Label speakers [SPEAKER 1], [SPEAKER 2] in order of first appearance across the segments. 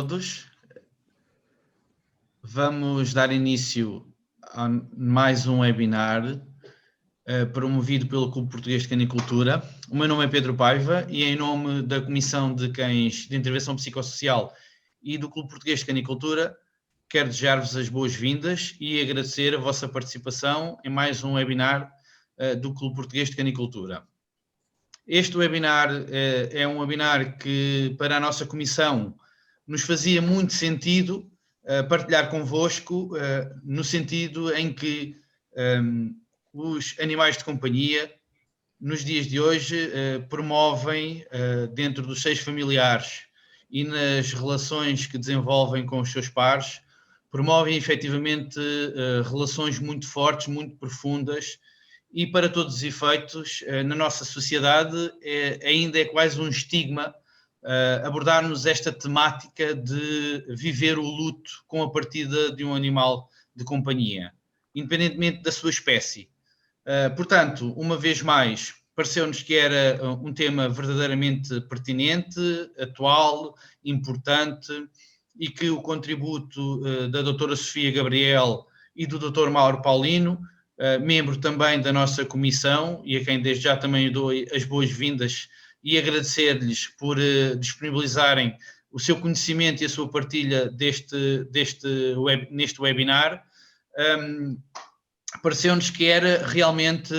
[SPEAKER 1] todos. Vamos dar início a mais um webinar promovido pelo Clube Português de Canicultura. O meu nome é Pedro Paiva e em nome da Comissão de Cães de Intervenção Psicossocial e do Clube Português de Canicultura, quero desejar-vos as boas-vindas e agradecer a vossa participação em mais um webinar do Clube Português de Canicultura. Este webinar é um webinar que, para a nossa comissão, nos fazia muito sentido partilhar convosco, no sentido em que os animais de companhia, nos dias de hoje, promovem, dentro dos seios familiares e nas relações que desenvolvem com os seus pares, promovem efetivamente relações muito fortes, muito profundas, e para todos os efeitos, na nossa sociedade, ainda é quase um estigma abordarmos esta temática de viver o luto com a partida de um animal de companhia, independentemente da sua espécie. Portanto, uma vez mais, pareceu-nos que era um tema verdadeiramente pertinente, atual, importante, e que o contributo da doutora Sofia Gabriel e do doutor Mauro Paulino, membro também da nossa comissão, e a quem desde já também dou as boas-vindas e agradecer-lhes por disponibilizarem o seu conhecimento e a sua partilha neste webinar. Pareceu-nos que era realmente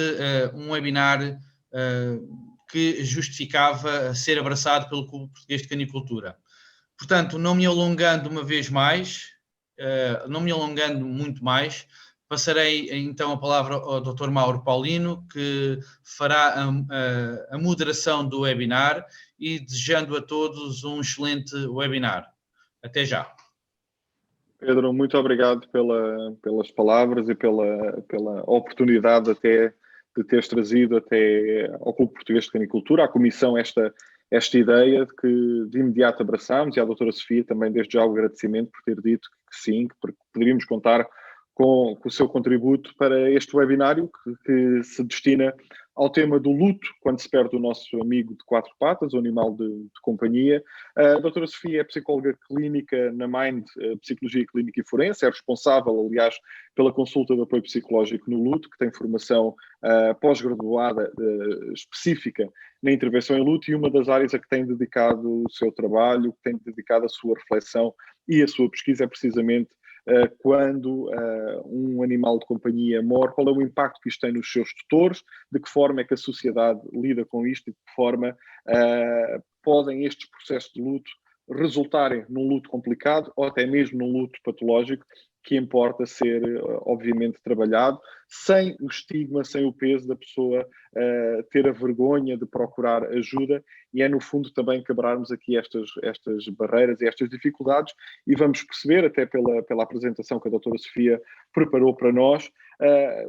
[SPEAKER 1] um webinar que justificava ser abraçado pelo Clube Português de Canicultura. Portanto, não me alongando uma vez mais, não me alongando muito mais, passarei então a palavra ao Dr. Mauro Paulino, que fará a moderação do webinar e desejando a todos um excelente webinar. Até já.
[SPEAKER 2] Pedro, muito obrigado pelas palavras e pela oportunidade até de teres trazido até ao Clube Português de Canicultura, à Comissão, esta ideia de que de imediato abraçámos, e à doutora Sofia também desde já o agradecimento por ter dito que sim, que poderíamos contar com o seu contributo para este webinário que se destina ao tema do luto, quando se perde o nosso amigo de quatro patas, o animal de companhia. A doutora Sofia é psicóloga clínica na Mind, Psicologia Clínica e Forense, é responsável, aliás, pela consulta de apoio psicológico no luto, que tem formação pós-graduada específica na intervenção em luto, e uma das áreas a que tem dedicado o seu trabalho, que tem dedicado a sua reflexão e a sua pesquisa é precisamente quando um animal de companhia morre, qual é o impacto que isto tem nos seus tutores, de que forma é que a sociedade lida com isto e de que forma podem estes processos de luto resultarem num luto complicado ou até mesmo num luto patológico que importa ser, obviamente, trabalhado, sem o estigma, sem o peso da pessoa ter a vergonha de procurar ajuda, e é, no fundo, também quebrarmos aqui estas barreiras e estas dificuldades, e vamos perceber, até pela apresentação que a doutora Sofia preparou para nós,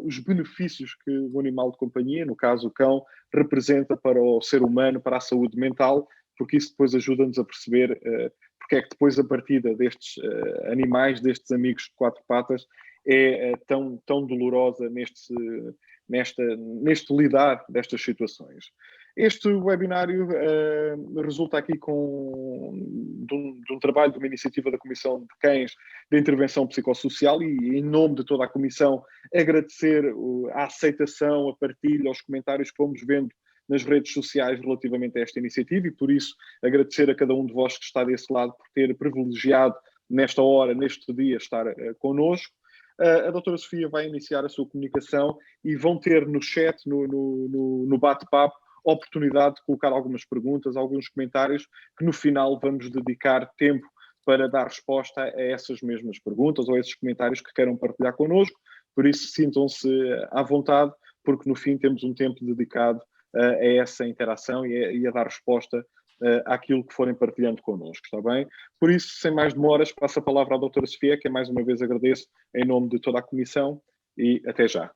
[SPEAKER 2] os benefícios que o animal de companhia, no caso o cão, representa para o ser humano, para a saúde mental, porque isso depois ajuda-nos a perceber porque é que depois a partida destes animais, destes amigos de quatro patas, é tão dolorosa neste lidar destas situações. Este webinário resulta aqui de um trabalho, de uma iniciativa da Comissão de Cães de Intervenção Psicossocial, e em nome de toda a Comissão agradecer a aceitação, a partilha, os comentários que fomos vendo nas redes sociais relativamente a esta iniciativa, e por isso agradecer a cada um de vós que está desse lado por ter privilegiado nesta hora, neste dia, estar connosco. A doutora Sofia vai iniciar a sua comunicação e vão ter no chat, no bate-papo, a oportunidade de colocar algumas perguntas, alguns comentários, que no final vamos dedicar tempo para dar resposta a essas mesmas perguntas ou a esses comentários que queiram partilhar connosco. Por isso, sintam-se à vontade, porque no fim temos um tempo dedicado a essa interação e a dar resposta àquilo que forem partilhando connosco, está bem? Por isso, sem mais demoras, passo a palavra à doutora Sofia, que mais uma vez agradeço em nome de toda a Comissão, e até já.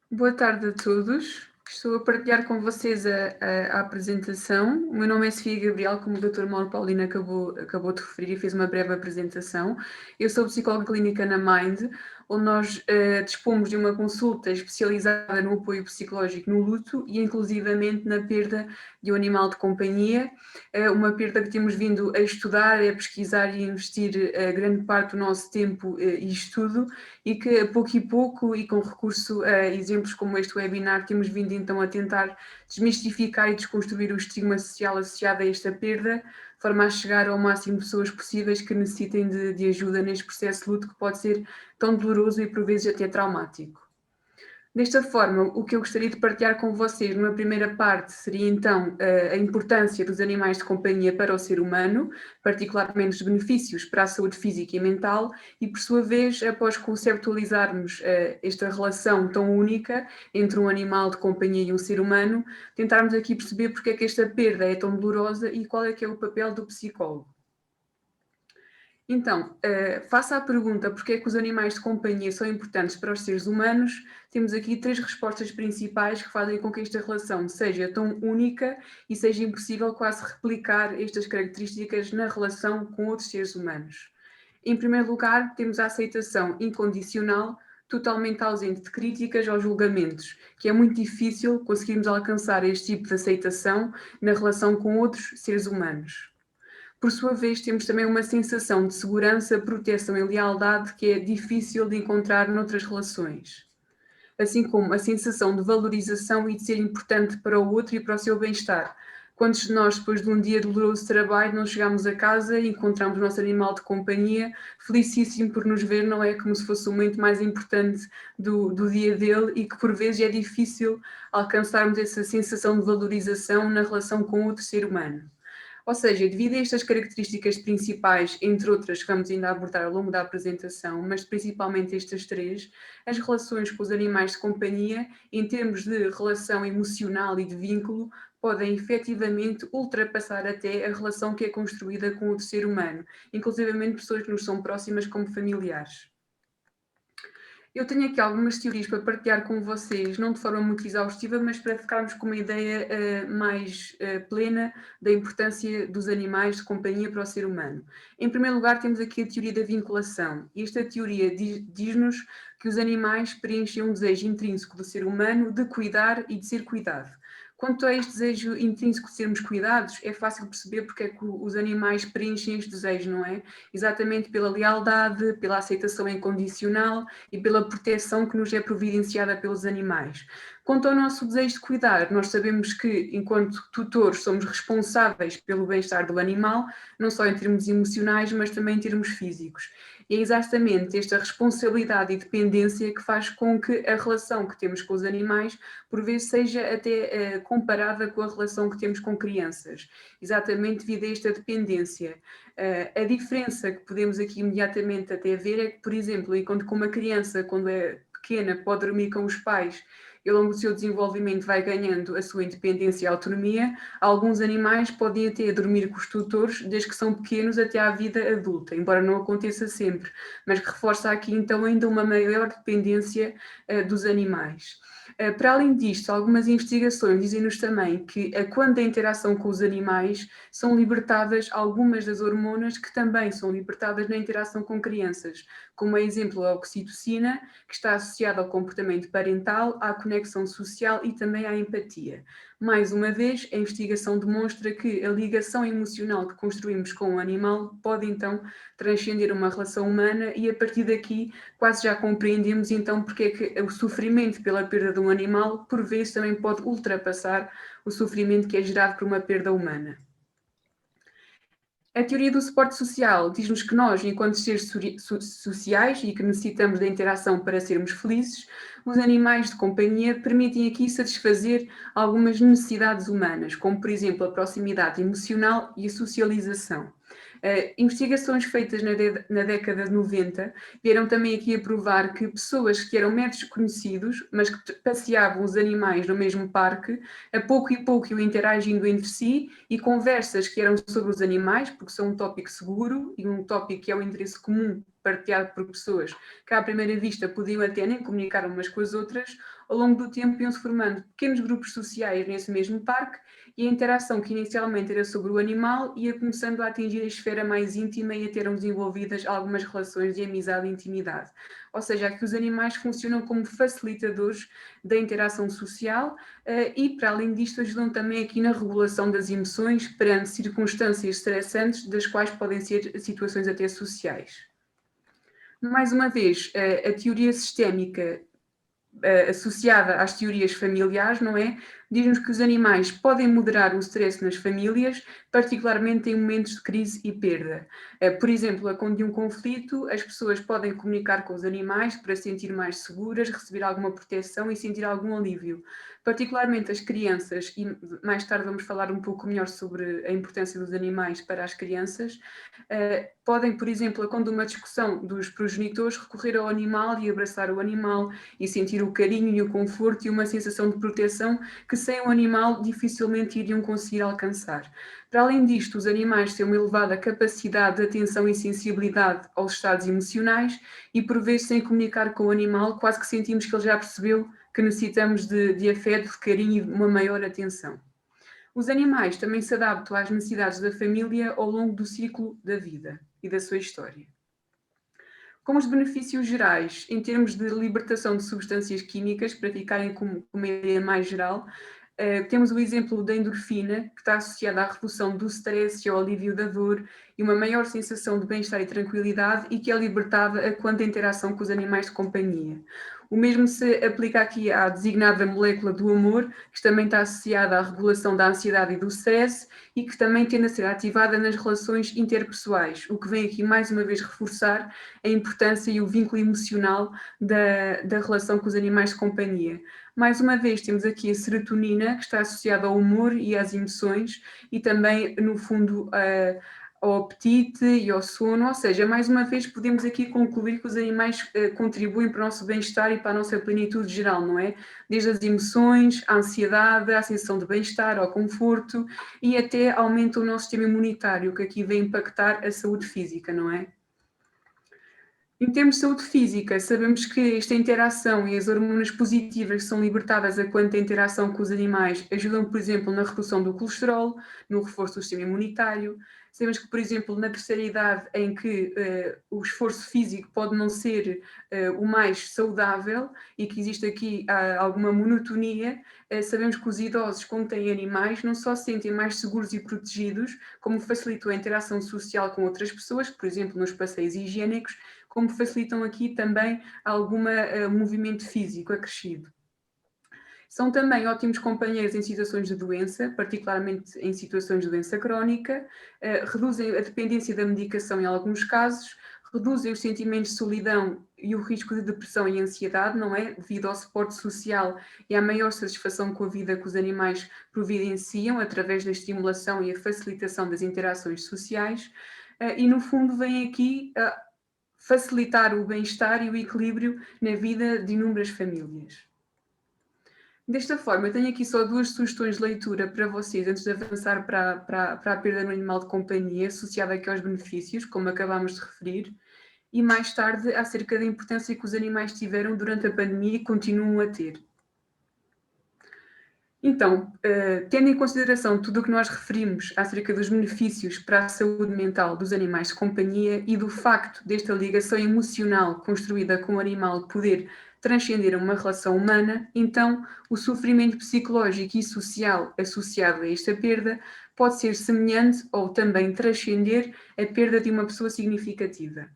[SPEAKER 3] Boa tarde a todos. Estou a partilhar com vocês a apresentação. O meu nome é Sofia Gabriel, como o Dr. Mauro Paulino acabou de referir e fez uma breve apresentação. Eu sou psicóloga clínica na Mind, onde nós dispomos de uma consulta especializada no apoio psicológico no luto e inclusivamente na perda de um animal de companhia, uma perda que temos vindo a estudar, a pesquisar e a investir grande parte do nosso tempo e estudo, e que a pouco e pouco e com recurso a exemplos como este webinar temos vindo então a tentar desmistificar e desconstruir o estigma social associado a esta perda, de forma a chegar ao máximo de pessoas possíveis que necessitem de ajuda neste processo de luto que pode ser tão doloroso e por vezes até traumático. Desta forma, o que eu gostaria de partilhar com vocês numa primeira parte seria então a importância dos animais de companhia para o ser humano, particularmente os benefícios para a saúde física e mental, e por sua vez, após conceptualizarmos esta relação tão única entre um animal de companhia e um ser humano, tentarmos aqui perceber porque é que esta perda é tão dolorosa e qual é que é o papel do psicólogo. Então, face à pergunta porque é que os animais de companhia são importantes para os seres humanos, temos aqui 3 respostas principais que fazem com que esta relação seja tão única e seja impossível quase replicar estas características na relação com outros seres humanos. Em primeiro lugar, temos a aceitação incondicional, totalmente ausente de críticas ou julgamentos, que é muito difícil conseguirmos alcançar este tipo de aceitação na relação com outros seres humanos. Por sua vez, temos também uma sensação de segurança, proteção e lealdade que é difícil de encontrar noutras relações. Assim como a sensação de valorização e de ser importante para o outro e para o seu bem-estar. Quantos de nós, depois de um dia doloroso de trabalho, não chegamos a casa e encontramos o nosso animal de companhia, felicíssimo por nos ver, não é? Como se fosse o momento mais importante do dia dele e que por vezes é difícil alcançarmos essa sensação de valorização na relação com outro ser humano. Ou seja, devido a estas características principais, entre outras que vamos ainda abordar ao longo da apresentação, mas principalmente estas 3, as relações com os animais de companhia, em termos de relação emocional e de vínculo, podem efetivamente ultrapassar até a relação que é construída com outro ser humano, inclusivamente pessoas que nos são próximas como familiares. Eu tenho aqui algumas teorias para partilhar com vocês, não de forma muito exaustiva, mas para ficarmos com uma ideia mais plena da importância dos animais de companhia para o ser humano. Em primeiro lugar, temos aqui a teoria da vinculação. E esta teoria diz-nos que os animais preenchem um desejo intrínseco do ser humano de cuidar e de ser cuidado. Quanto a este desejo intrínseco de sermos cuidados, é fácil perceber porque é que os animais preenchem este desejo, não é? Exatamente pela lealdade, pela aceitação incondicional e pela proteção que nos é providenciada pelos animais. Quanto ao nosso desejo de cuidar, nós sabemos que, enquanto tutores, somos responsáveis pelo bem-estar do animal, não só em termos emocionais, mas também em termos físicos. E é exatamente esta responsabilidade e dependência que faz com que a relação que temos com os animais, por vezes, seja até comparada com a relação que temos com crianças. Exatamente devido a esta dependência. A diferença que podemos aqui imediatamente até ver é que, por exemplo, enquanto com uma criança, quando é pequena, pode dormir com os pais, e ao longo do seu desenvolvimento vai ganhando a sua independência e autonomia, alguns animais podem até dormir com os tutores desde que são pequenos até à vida adulta, embora não aconteça sempre, mas que reforça aqui então ainda uma maior dependência dos animais. Para além disto, algumas investigações dizem-nos também que quando a interação com os animais são libertadas algumas das hormonas que também são libertadas na interação com crianças, como é exemplo a oxitocina, que está associada ao comportamento parental, à conexão social e também à empatia. Mais uma vez, a investigação demonstra que a ligação emocional que construímos com o animal pode então transcender uma relação humana e a partir daqui quase já compreendemos então porque é que o sofrimento pela perda de um animal por vezes também pode ultrapassar o sofrimento que é gerado por uma perda humana. A teoria do suporte social diz-nos que nós, enquanto seres sociais e que necessitamos da interação para sermos felizes, os animais de companhia permitem aqui satisfazer algumas necessidades humanas, como por exemplo a proximidade emocional e a socialização. Investigações feitas na década de 90 vieram também aqui a provar que pessoas que eram meros conhecidos, mas que passeavam os animais no mesmo parque, a pouco e pouco iam interagindo entre si e conversas que eram sobre os animais, porque são um tópico seguro e um tópico que é o interesse comum partilhado por pessoas que à primeira vista podiam até nem comunicar umas com as outras, ao longo do tempo iam-se formando pequenos grupos sociais nesse mesmo parque e a interação que inicialmente era sobre o animal ia começando a atingir a esfera mais íntima e a terem desenvolvidas algumas relações de amizade e intimidade. Ou seja, aqui os animais funcionam como facilitadores da interação social e, para além disto, ajudam também aqui na regulação das emoções perante circunstâncias estressantes, das quais podem ser situações até sociais. Mais uma vez, a teoria sistémica associada às teorias familiares, não é? Diz-nos que os animais podem moderar o stress nas famílias, particularmente em momentos de crise e perda. Por exemplo, quando de um conflito, as pessoas podem comunicar com os animais para se sentir mais seguras, receber alguma proteção e sentir algum alívio. Particularmente as crianças, e mais tarde vamos falar um pouco melhor sobre a importância dos animais para as crianças, podem, por exemplo, quando uma discussão dos progenitores, recorrer ao animal e abraçar o animal e sentir o carinho e o conforto e uma sensação de proteção que sem o animal dificilmente iriam conseguir alcançar. Para além disto, os animais têm uma elevada capacidade de atenção e sensibilidade aos estados emocionais e, por vezes, sem comunicar com o animal, quase que sentimos que ele já percebeu que necessitamos de afeto, de carinho e de uma maior atenção. Os animais também se adaptam às necessidades da família ao longo do ciclo da vida e da sua história. Com os benefícios gerais, em termos de libertação de substâncias químicas, para ficarem com uma ideia mais geral, temos o exemplo da endorfina, que está associada à redução do stress e ao alívio da dor e uma maior sensação de bem-estar e tranquilidade e que é libertada quando a interação com os animais de companhia. O mesmo se aplica aqui à designada molécula do amor, que também está associada à regulação da ansiedade e do stress e que também tende a ser ativada nas relações interpessoais, o que vem aqui mais uma vez reforçar a importância e o vínculo emocional da relação com os animais de companhia. Mais uma vez temos aqui a serotonina, que está associada ao humor e às emoções e também, no fundo, ao apetite e ao sono, ou seja, mais uma vez podemos aqui concluir que os animais contribuem para o nosso bem-estar e para a nossa plenitude geral, não é? Desde as emoções, à ansiedade, à sensação de bem-estar, ao conforto e até aumenta o nosso sistema imunitário, que aqui vem impactar a saúde física, não é? Em termos de saúde física, sabemos que esta interação e as hormonas positivas que são libertadas quanto à interação com os animais ajudam, por exemplo, na redução do colesterol, no reforço do sistema imunitário. Sabemos que, por exemplo, na terceira idade, em que o esforço físico pode não ser o mais saudável e que existe aqui alguma monotonia, sabemos que os idosos, quando têm animais, não só se sentem mais seguros e protegidos, como facilitam a interação social com outras pessoas, por exemplo, nos passeios higiênicos, como facilitam aqui também algum movimento físico acrescido. São também ótimos companheiros em situações de doença, particularmente em situações de doença crónica, reduzem a dependência da medicação em alguns casos, reduzem os sentimentos de solidão e o risco de depressão e ansiedade, não é? Devido ao suporte social e à maior satisfação com a vida que os animais providenciam através da estimulação e a facilitação das interações sociais, e no fundo vem aqui facilitar o bem-estar e o equilíbrio na vida de inúmeras famílias. Desta forma, eu tenho aqui só duas sugestões de leitura para vocês, antes de avançar para a perda no animal de companhia, associada aqui aos benefícios, como acabámos de referir, e mais tarde acerca da importância que os animais tiveram durante a pandemia e continuam a ter. Então, tendo em consideração tudo o que nós referimos acerca dos benefícios para a saúde mental dos animais de companhia e do facto desta ligação emocional construída com o animal poder transcender uma relação humana, então o sofrimento psicológico e social associado a esta perda pode ser semelhante ou também transcender a perda de uma pessoa significativa.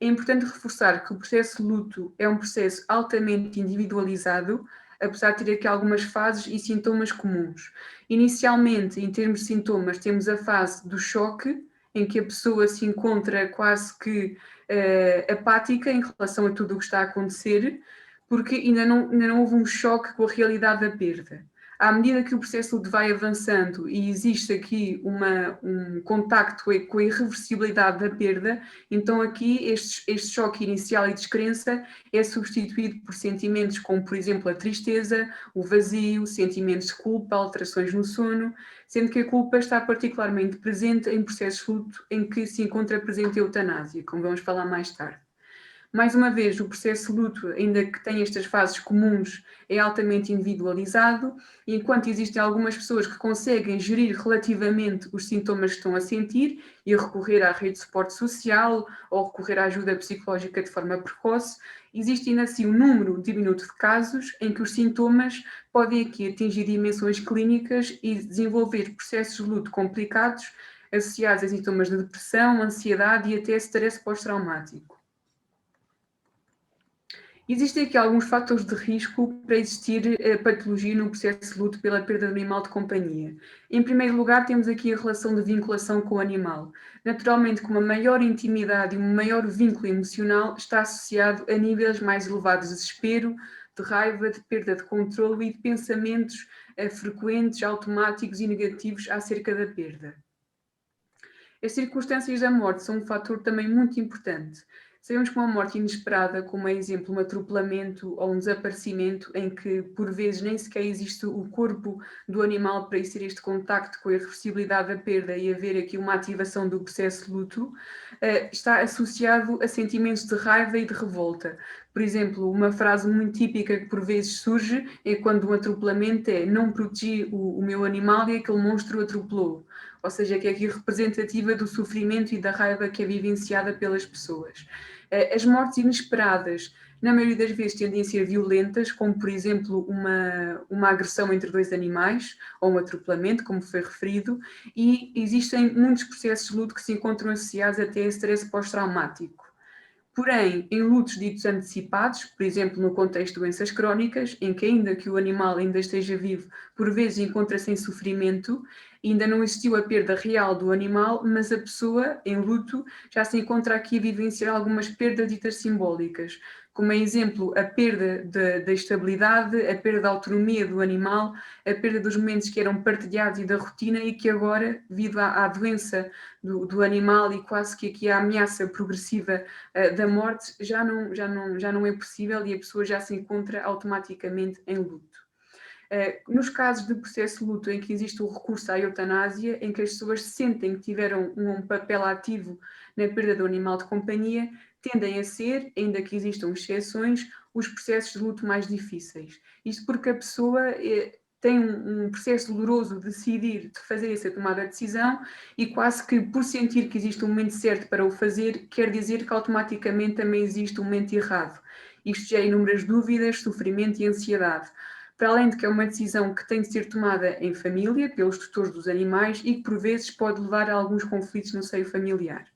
[SPEAKER 3] É importante reforçar que o processo de luto é um processo altamente individualizado, apesar de ter aqui algumas fases e sintomas comuns. Inicialmente, em termos de sintomas, temos a fase do choque, em que a pessoa se encontra quase que apática em relação a tudo o que está a acontecer, porque ainda não houve um choque com a realidade da perda. À medida que o processo de luto vai avançando e existe aqui um contacto com a irreversibilidade da perda, então aqui este choque inicial e descrença é substituído por sentimentos como, por exemplo, a tristeza, o vazio, sentimentos de culpa, alterações no sono, sendo que a culpa está particularmente presente em processos de luto em que se encontra presente a eutanásia, como vamos falar mais tarde. Mais uma vez, o processo de luto, ainda que tenha estas fases comuns, é altamente individualizado, e enquanto existem algumas pessoas que conseguem gerir relativamente os sintomas que estão a sentir e recorrer à rede de suporte social ou recorrer à ajuda psicológica de forma precoce, existe ainda assim um número diminuto de casos em que os sintomas podem aqui atingir dimensões clínicas e desenvolver processos de luto complicados associados a sintomas de depressão, ansiedade e até stress pós-traumático. Existem aqui alguns fatores de risco para existir patologia no processo de luto pela perda do animal de companhia. Em primeiro lugar, temos aqui a relação de vinculação com o animal. Naturalmente, com uma maior intimidade e um maior vínculo emocional, está associado a níveis mais elevados de desespero, de raiva, de perda de controle e de pensamentos frequentes, automáticos e negativos acerca da perda. As circunstâncias da morte são um fator também muito importante. Sabemos que uma morte inesperada, como é exemplo um atropelamento ou um desaparecimento, em que por vezes nem sequer existe o corpo do animal para existir este contacto com a irreversibilidade da perda e haver aqui uma ativação do processo de luto, está associado a sentimentos de raiva e de revolta. Por exemplo, uma frase muito típica que por vezes surge é quando um atropelamento é: não protegi o meu animal e aquele monstro atropelou. Ou seja, que é aqui representativa do sofrimento e da raiva que é vivenciada pelas pessoas. As mortes inesperadas, na maioria das vezes, tendem a ser violentas, como por exemplo uma agressão entre dois animais ou um atropelamento, como foi referido, e existem muitos processos de luto que se encontram associados até a stress pós-traumático. Porém, em lutos ditos antecipados, por exemplo, no contexto de doenças crónicas, em que ainda que o animal ainda esteja vivo, por vezes encontra-se em sofrimento, ainda não existiu a perda real do animal, mas a pessoa, em luto, já se encontra aqui a vivenciar algumas perdas ditas simbólicas, como exemplo a perda da estabilidade, a perda da autonomia do animal, a perda dos momentos que eram partilhados e da rotina e que agora, devido à doença do animal e quase que aqui à ameaça progressiva da morte, já não é possível e a pessoa já se encontra automaticamente em luto. Nos casos de processo de luto em que existe o recurso à eutanásia, em que as pessoas sentem que tiveram um papel ativo na perda do animal de companhia, tendem a ser, ainda que existam exceções, os processos de luto mais difíceis. Isto porque a pessoa tem um processo doloroso de decidir, de fazer essa tomada de decisão e quase que por sentir que existe um momento certo para o fazer, quer dizer que automaticamente também existe um momento errado. Isto gera inúmeras dúvidas, sofrimento e ansiedade. Para além de que é uma decisão que tem de ser tomada em família, pelos tutores dos animais e que por vezes pode levar a alguns conflitos no seio familiar.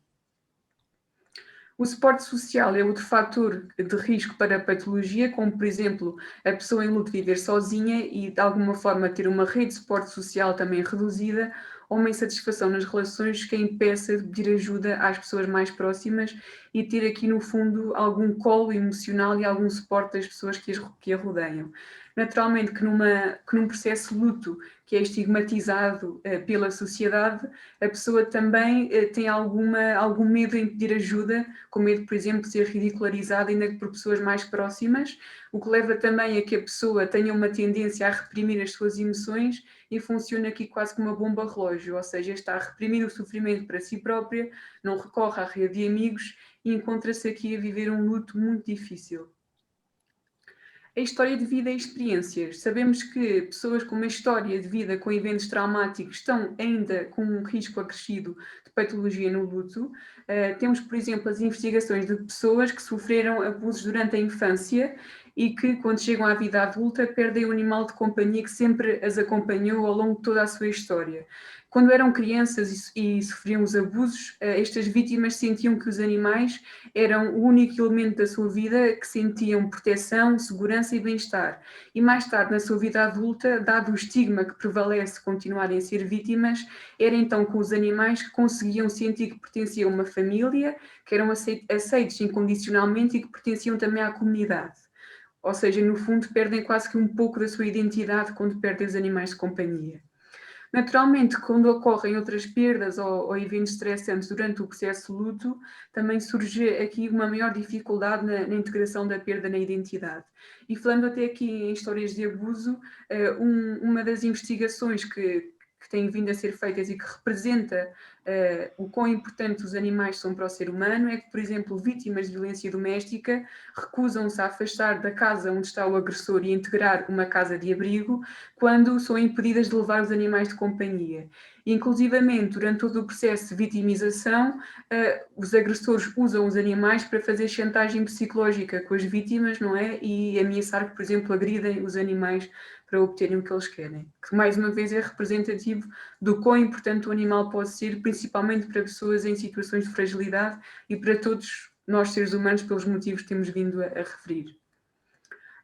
[SPEAKER 3] O suporte social é outro fator de risco para a patologia, como por exemplo a pessoa em luto viver sozinha e de alguma forma ter uma rede de suporte social também reduzida ou uma insatisfação nas relações que a impeça de pedir ajuda às pessoas mais próximas e ter aqui no fundo algum colo emocional e algum suporte das pessoas que a rodeiam. Naturalmente que num processo de luto que é estigmatizado pela sociedade, a pessoa também tem algum medo em pedir ajuda, com medo, por exemplo, de ser ridicularizada ainda que por pessoas mais próximas, o que leva também a que a pessoa tenha uma tendência a reprimir as suas emoções e funciona aqui quase como uma bomba relógio, ou seja, está a reprimir o sofrimento para si própria, não recorre à rede de amigos e encontra-se aqui a viver um luto muito difícil. A história de vida e experiências. Sabemos que pessoas com uma história de vida com eventos traumáticos estão ainda com um risco acrescido de patologia no luto. Temos, por exemplo, as investigações de pessoas que sofreram abusos durante a infância e que, quando chegam à vida adulta, perdem o animal de companhia que sempre as acompanhou ao longo de toda a sua história. Quando eram crianças e sofriam os abusos, estas vítimas sentiam que os animais eram o único elemento da sua vida que sentiam proteção, segurança e bem-estar. E mais tarde, na sua vida adulta, dado o estigma que prevalece continuarem a ser vítimas, era então com os animais que conseguiam sentir que pertenciam a uma família, que eram aceitos incondicionalmente e que pertenciam também à comunidade. Ou seja, no fundo, perdem quase que um pouco da sua identidade quando perdem os animais de companhia. Naturalmente, quando ocorrem outras perdas ou eventos estressantes durante o processo de luto, também surge aqui uma maior dificuldade na integração da perda na identidade. E falando até aqui em histórias de abuso, uma das investigações que que têm vindo a ser feitas e que representa o quão importante os animais são para o ser humano é que, por exemplo, vítimas de violência doméstica recusam-se a afastar da casa onde está o agressor e a integrar uma casa de abrigo quando são impedidas de levar os animais de companhia. Inclusivamente, durante todo o processo de vitimização, os agressores usam os animais para fazer chantagem psicológica com as vítimas, não é? E ameaçar que, por exemplo, agridem os animais para obterem o que eles querem. Que, mais uma vez, é representativo do quão importante o animal pode ser, principalmente para pessoas em situações de fragilidade e para todos nós, seres humanos, pelos motivos que temos vindo a referir.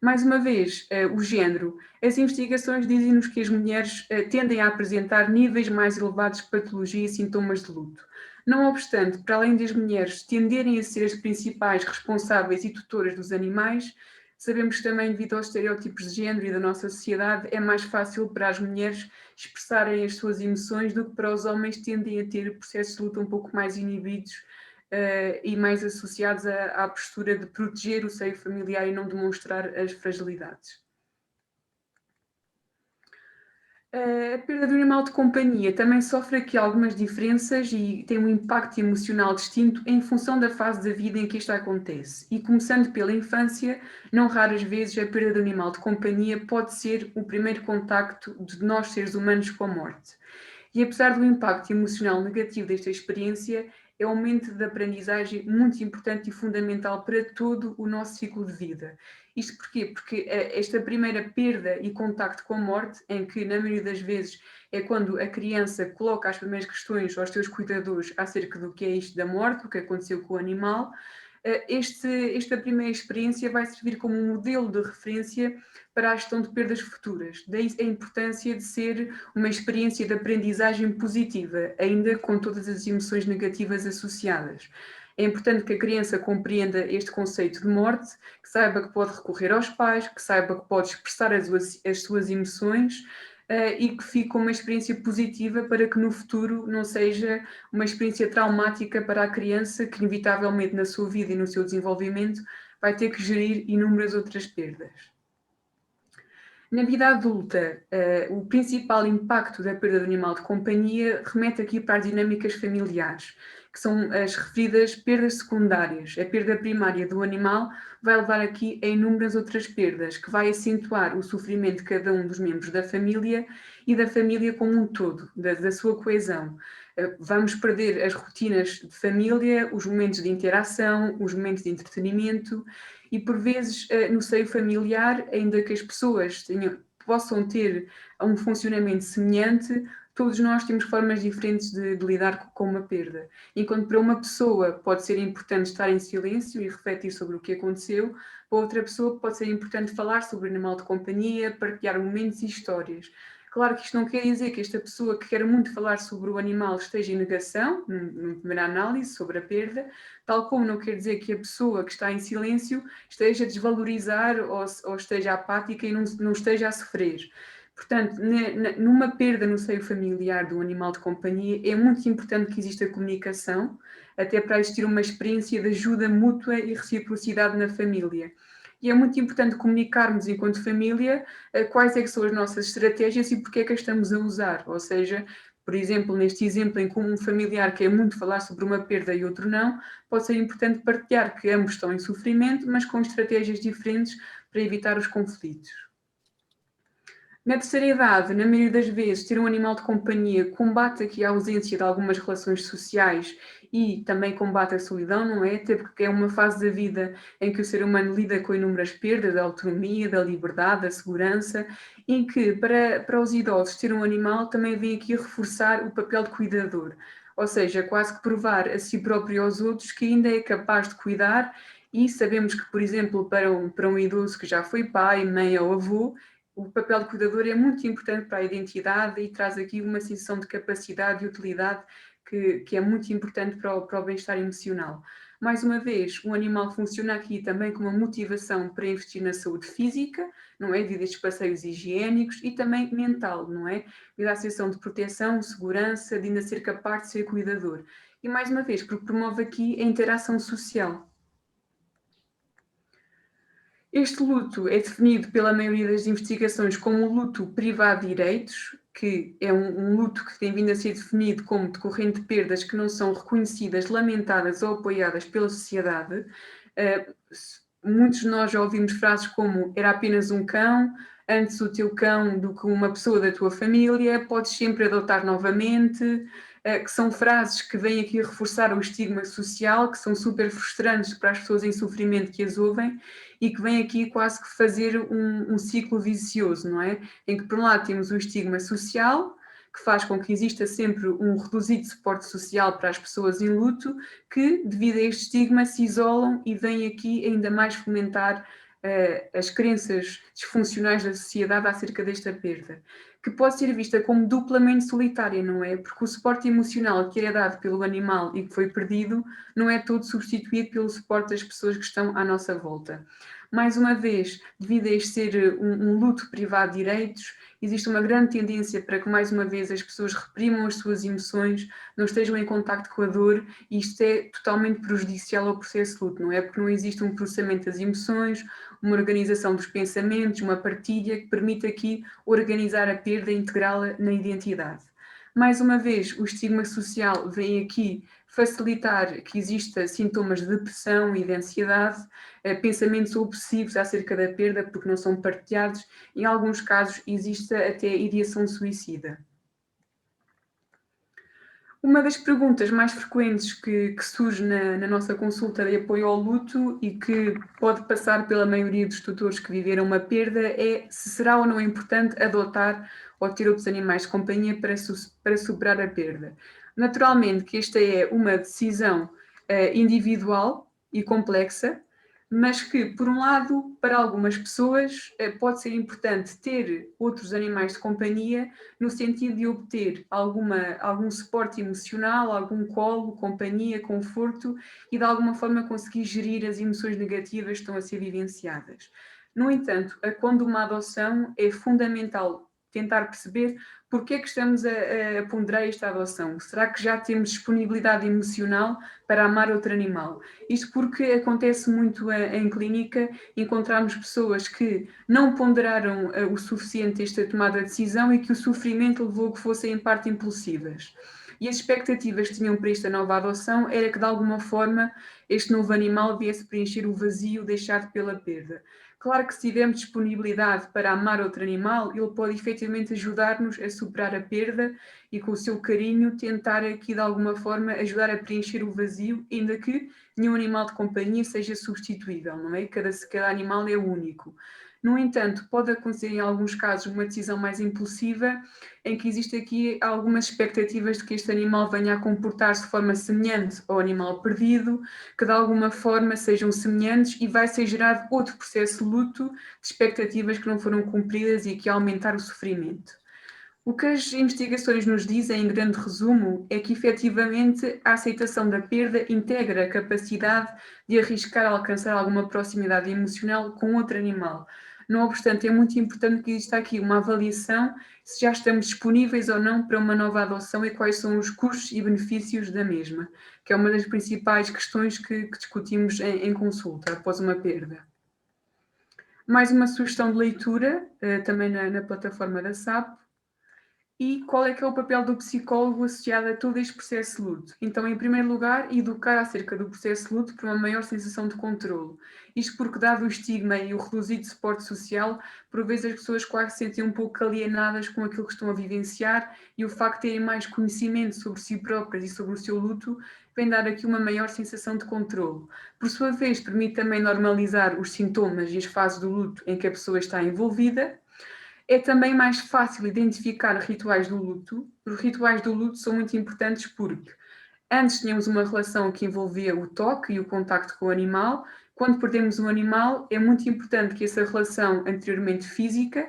[SPEAKER 3] Mais uma vez, o género. As investigações dizem-nos que as mulheres tendem a apresentar níveis mais elevados de patologia e sintomas de luto. Não obstante, para além das mulheres tenderem a ser as principais responsáveis e tutoras dos animais, sabemos que também, devido aos estereótipos de género e da nossa sociedade, é mais fácil para as mulheres expressarem as suas emoções do que para os homens que tendem a ter processos de luta um pouco mais inibidos e mais associados à postura de proteger o seio familiar e não demonstrar as fragilidades. A perda do animal de companhia também sofre aqui algumas diferenças e tem um impacto emocional distinto em função da fase da vida em que isto acontece. E começando pela infância, não raras vezes a perda do animal de companhia pode ser o primeiro contacto de nós seres humanos com a morte. E apesar do impacto emocional negativo desta experiência, é um momento de aprendizagem muito importante e fundamental para todo o nosso ciclo de vida. Isto porquê? Porque esta primeira perda e contacto com a morte, em que na maioria das vezes é quando a criança coloca as primeiras questões aos seus cuidadores acerca do que é isto da morte, o que aconteceu com o animal, esta primeira experiência vai servir como um modelo de referência para a gestão de perdas futuras. Daí a importância de ser uma experiência de aprendizagem positiva, ainda com todas as emoções negativas associadas. É importante que a criança compreenda este conceito de morte, que saiba que pode recorrer aos pais, que saiba que pode expressar as suas emoções, e que fique uma experiência positiva para que no futuro não seja uma experiência traumática para a criança que inevitavelmente na sua vida e no seu desenvolvimento vai ter que gerir inúmeras outras perdas. Na vida adulta, o principal impacto da perda do animal de companhia remete aqui para as dinâmicas familiares, que são as referidas perdas secundárias. A perda primária do animal vai levar aqui a inúmeras outras perdas, que vai acentuar o sofrimento de cada um dos membros da família e da família como um todo, da sua coesão. Vamos perder as rotinas de família, os momentos de interação, os momentos de entretenimento e, por vezes, no seio familiar, ainda que as pessoas possam ter um funcionamento semelhante, todos nós temos formas diferentes de lidar com uma perda. Enquanto para uma pessoa pode ser importante estar em silêncio e refletir sobre o que aconteceu, para outra pessoa pode ser importante falar sobre o animal de companhia, partilhar momentos e histórias. Claro que isto não quer dizer que esta pessoa que quer muito falar sobre o animal esteja em negação, numa primeira análise sobre a perda, tal como não quer dizer que a pessoa que está em silêncio esteja a desvalorizar ou esteja apática e não esteja a sofrer. Portanto, numa perda no seio familiar do animal de companhia, é muito importante que exista comunicação, até para existir uma experiência de ajuda mútua e reciprocidade na família. E é muito importante comunicarmos enquanto família quais é que são as nossas estratégias e porque é que as estamos a usar. Ou seja, por exemplo, neste exemplo em que um familiar quer muito falar sobre uma perda e outro não, pode ser importante partilhar que ambos estão em sofrimento, mas com estratégias diferentes para evitar os conflitos. Na terceira idade, na maioria das vezes, ter um animal de companhia combate aqui a ausência de algumas relações sociais e também combate a solidão, não é? Até porque é uma fase da vida em que o ser humano lida com inúmeras perdas da autonomia, da liberdade, da segurança, em que para os idosos ter um animal também vem aqui reforçar o papel de cuidador, ou seja, quase que provar a si próprio e aos outros que ainda é capaz de cuidar e sabemos que, por exemplo, para um idoso que já foi pai, mãe ou avô, o papel de cuidador é muito importante para a identidade e traz aqui uma sensação de capacidade e utilidade que é muito importante para o bem-estar emocional. Mais uma vez, o animal funciona aqui também como uma motivação para investir na saúde física, não é? Devido a estes passeios higiênicos e também mental, não é? Devido à sensação de proteção, segurança, de ainda ser capaz de ser cuidador. E mais uma vez, porque promove aqui a interação social. Este luto é definido pela maioria das investigações como um luto privado de direitos, que é um luto que tem vindo a ser definido como decorrente de perdas que não são reconhecidas, lamentadas ou apoiadas pela sociedade. Muitos de nós já ouvimos frases como era apenas um cão, antes o teu cão do que uma pessoa da tua família, podes sempre adotar novamente, que são frases que vêm aqui reforçar o estigma social, que são super frustrantes para as pessoas em sofrimento que as ouvem e que vêm aqui quase que fazer um ciclo vicioso, não é? Em que por um lado temos o estigma social, que faz com que exista sempre um reduzido suporte social para as pessoas em luto, que, devido a este estigma, se isolam e vêm aqui ainda mais fomentar as crenças disfuncionais da sociedade acerca desta perda, que pode ser vista como duplamente solitária, não é? Porque o suporte emocional que é dado pelo animal e que foi perdido não é todo substituído pelo suporte das pessoas que estão à nossa volta. Mais uma vez, devido a este ser um luto privado de direitos, existe uma grande tendência para que, mais uma vez, as pessoas reprimam as suas emoções, não estejam em contacto com a dor, e isto é totalmente prejudicial ao processo de luto, não é? Porque não existe um processamento das emoções, uma organização dos pensamentos, uma partilha que permite aqui organizar a perda e integrá-la na identidade. Mais uma vez, o estigma social vem aqui facilitar que exista sintomas de depressão e de ansiedade, pensamentos obsessivos acerca da perda porque não são partilhados, em alguns casos existe até ideação suicida. Uma das perguntas mais frequentes que surge na nossa consulta de apoio ao luto e que pode passar pela maioria dos tutores que viveram uma perda é se será ou não importante adotar ou ter outros animais de companhia para superar a perda. Naturalmente que esta é uma decisão individual e complexa, mas que, por um lado, para algumas pessoas pode ser importante ter outros animais de companhia no sentido de obter algum suporte emocional, algum colo, companhia, conforto e de alguma forma conseguir gerir as emoções negativas que estão a ser vivenciadas. No entanto, quando uma adoção é fundamental tentar perceber porque é que estamos a ponderar esta adoção. Será que já temos disponibilidade emocional para amar outro animal? Isto porque acontece muito em clínica, encontramos pessoas que não ponderaram o suficiente esta tomada de decisão e que o sofrimento levou a que fossem em parte impulsivas. E as expectativas que tinham para esta nova adoção era que de alguma forma este novo animal viesse preencher o vazio deixado pela perda. Claro que se tivermos disponibilidade para amar outro animal, ele pode efetivamente ajudar-nos a superar a perda e com o seu carinho tentar aqui de alguma forma ajudar a preencher o vazio, ainda que nenhum animal de companhia seja substituível, não é? Cada animal é único. No entanto, pode acontecer em alguns casos uma decisão mais impulsiva, em que existe aqui algumas expectativas de que este animal venha a comportar-se de forma semelhante ao animal perdido, que de alguma forma sejam semelhantes e vai ser gerado outro processo de luto, de expectativas que não foram cumpridas e que aumentar o sofrimento. O que as investigações nos dizem, em grande resumo, é que efetivamente a aceitação da perda integra a capacidade de arriscar alcançar alguma proximidade emocional com outro animal. Não obstante, é muito importante que exista aqui uma avaliação se já estamos disponíveis ou não para uma nova adoção e quais são os custos e benefícios da mesma, que é uma das principais questões que discutimos em consulta após uma perda. Mais uma sugestão de leitura, também na plataforma da SAP. E qual é que é o papel do psicólogo associado a todo este processo de luto? Então, em primeiro lugar, educar acerca do processo de luto para uma maior sensação de controlo. Isto porque, dado o estigma e o reduzido suporte social, por vezes as pessoas quase se sentem um pouco alienadas com aquilo que estão a vivenciar e o facto de terem mais conhecimento sobre si próprias e sobre o seu luto vem dar aqui uma maior sensação de controlo. Por sua vez, permite também normalizar os sintomas e as fases do luto em que a pessoa está envolvida. É também mais fácil identificar rituais do luto. Os rituais do luto são muito importantes porque antes tínhamos uma relação que envolvia o toque e o contacto com o animal. Quando perdemos um animal, é muito importante que essa relação anteriormente física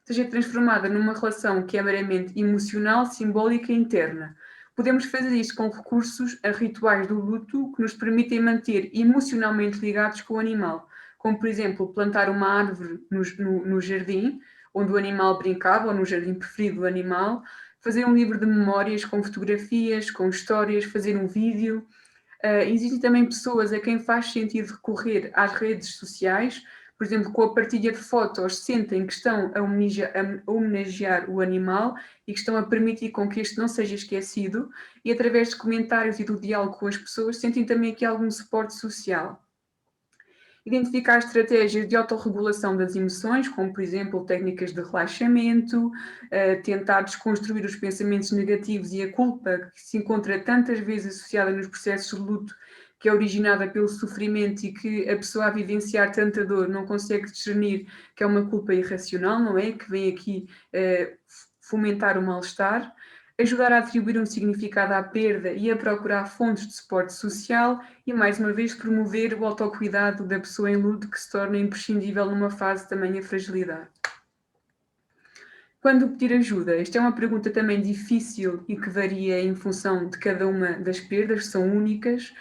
[SPEAKER 3] seja transformada numa relação que é meramente emocional, simbólica e interna. Podemos fazer isto com recursos a rituais do luto que nos permitem manter emocionalmente ligados com o animal, como por exemplo plantar uma árvore no jardim, onde o animal brincava, ou no jardim preferido do animal, fazer um livro de memórias com fotografias, com histórias, fazer um vídeo. Existem também pessoas a quem faz sentido recorrer às redes sociais, por exemplo, com a partilha de fotos, sentem que estão a homenagear o animal e que estão a permitir com que este não seja esquecido, e através de comentários e do diálogo com as pessoas, sentem também aqui algum suporte social. Identificar estratégias de autorregulação das emoções, como, por exemplo, técnicas de relaxamento, tentar desconstruir os pensamentos negativos e a culpa que se encontra tantas vezes associada nos processos de luto, que é originada pelo sofrimento e que a pessoa a vivenciar tanta dor não consegue discernir que é uma culpa irracional, não é? Que vem aqui fomentar o mal-estar. Ajudar a atribuir um significado à perda e a procurar fontes de suporte social e, mais uma vez, promover o autocuidado da pessoa em luto, que se torna imprescindível numa fase de tamanha fragilidade. Quando pedir ajuda? Esta é uma pergunta também difícil e que varia em função de cada uma das perdas, que são únicas.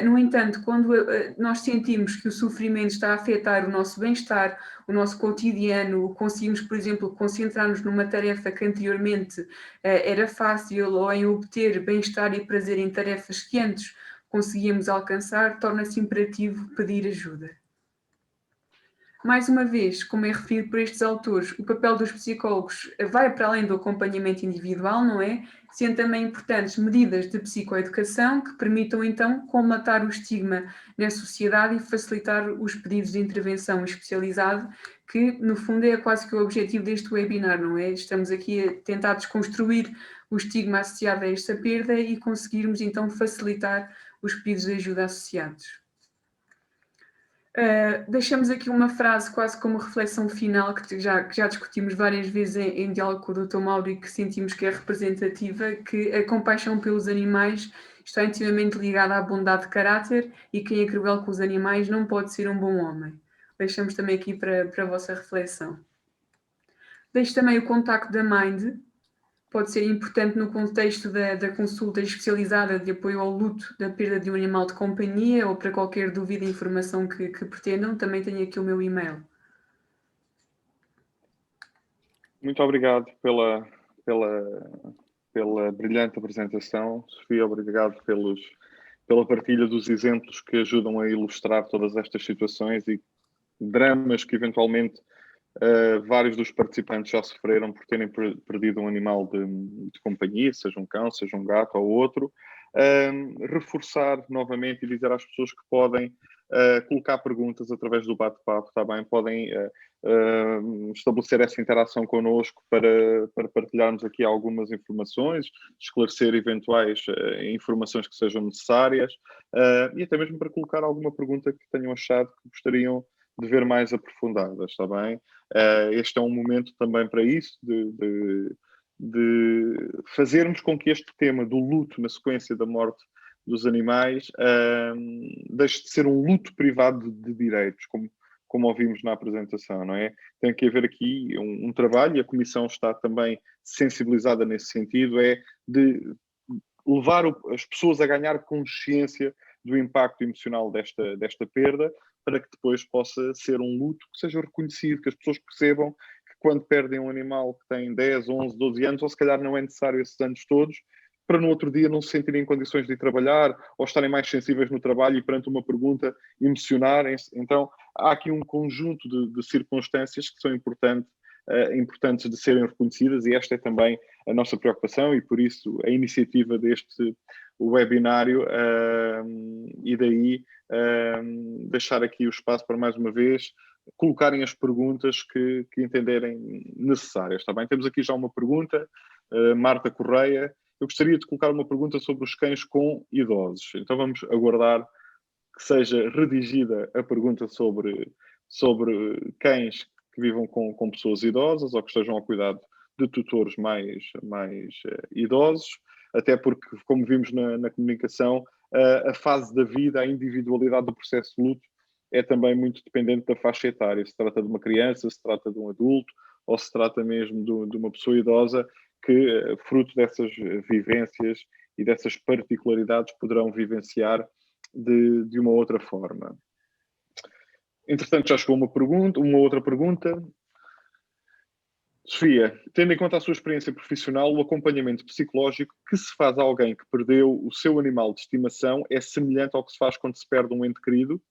[SPEAKER 3] No entanto, quando nós sentimos que o sofrimento está a afetar o nosso bem-estar, o nosso cotidiano, conseguimos, por exemplo, concentrar-nos numa tarefa que anteriormente era fácil, ou em obter bem-estar e prazer em tarefas que antes conseguíamos alcançar, torna-se imperativo pedir ajuda. Mais uma vez, como é referido por estes autores, o papel dos psicólogos vai para além do acompanhamento individual, não é? Sendo também importantes medidas de psicoeducação que permitam então combater o estigma na sociedade e facilitar os pedidos de intervenção especializada, que no fundo é quase que o objetivo deste webinar, não é? Estamos aqui a tentar desconstruir o estigma associado a esta perda e conseguirmos então facilitar os pedidos de ajuda associados. Deixamos aqui uma frase quase como reflexão final que já discutimos várias vezes em diálogo com o Dr. Mauro e que sentimos que é representativa, que a compaixão pelos animais está intimamente ligada à bondade de caráter e quem é cruel com os animais não pode ser um bom homem. Deixamos também aqui para a vossa reflexão. Deixo também o contacto da Mind. Pode ser importante no contexto da consulta especializada de apoio ao luto da perda de um animal de companhia ou para qualquer dúvida ou informação que pretendam. Também tenho aqui o meu e-mail.
[SPEAKER 2] Muito obrigado pela brilhante apresentação, Sofia. Obrigado pela partilha dos exemplos que ajudam a ilustrar todas estas situações e dramas que eventualmente vários dos participantes já sofreram por terem perdido um animal de companhia, seja um cão, seja um gato ou outro. Reforçar novamente e dizer às pessoas que podem colocar perguntas através do bate-papo, está bem? Podem estabelecer essa interação connosco para partilharmos aqui algumas informações, esclarecer eventuais informações que sejam necessárias e até mesmo para colocar alguma pergunta que tenham achado que gostariam de ver mais aprofundadas, está bem? Este é um momento também para isso, de fazermos com que este tema do luto na sequência da morte dos animais deixe de ser um luto privado de direitos, como ouvimos na apresentação, não é? Tem que haver aqui um trabalho, e a Comissão está também sensibilizada nesse sentido, é de levar as pessoas a ganhar consciência do impacto emocional desta perda, para que depois possa ser um luto que seja reconhecido, que as pessoas percebam que quando perdem um animal que tem 10, 11, 12 anos, ou se calhar não é necessário esses anos todos, para no outro dia não se sentirem em condições de ir trabalhar ou estarem mais sensíveis no trabalho e perante uma pergunta emocionarem-se. Então, há aqui um conjunto de circunstâncias que são importantes de serem reconhecidas e esta é também a nossa preocupação e por isso a iniciativa deste webinário e daí deixar aqui o espaço para mais uma vez colocarem as perguntas que entenderem necessárias, está bem? Temos aqui já uma pergunta, Marta Correia. Eu gostaria de colocar uma pergunta sobre os cães com idosos. Então vamos aguardar que seja redigida a pergunta sobre cães que vivam com pessoas idosas ou que estejam ao cuidado de tutores mais idosos, até porque, como vimos na comunicação, a fase da vida, a individualidade do processo de luto é também muito dependente da faixa etária. Se trata de uma criança, se trata de um adulto ou se trata mesmo de uma pessoa idosa que, fruto dessas vivências e dessas particularidades, poderão vivenciar de uma outra forma. Entretanto, já chegou uma outra pergunta. Sofia, tendo em conta a sua experiência profissional, o acompanhamento psicológico que se faz a alguém que perdeu o seu animal de estimação é semelhante ao que se faz quando se perde um ente querido?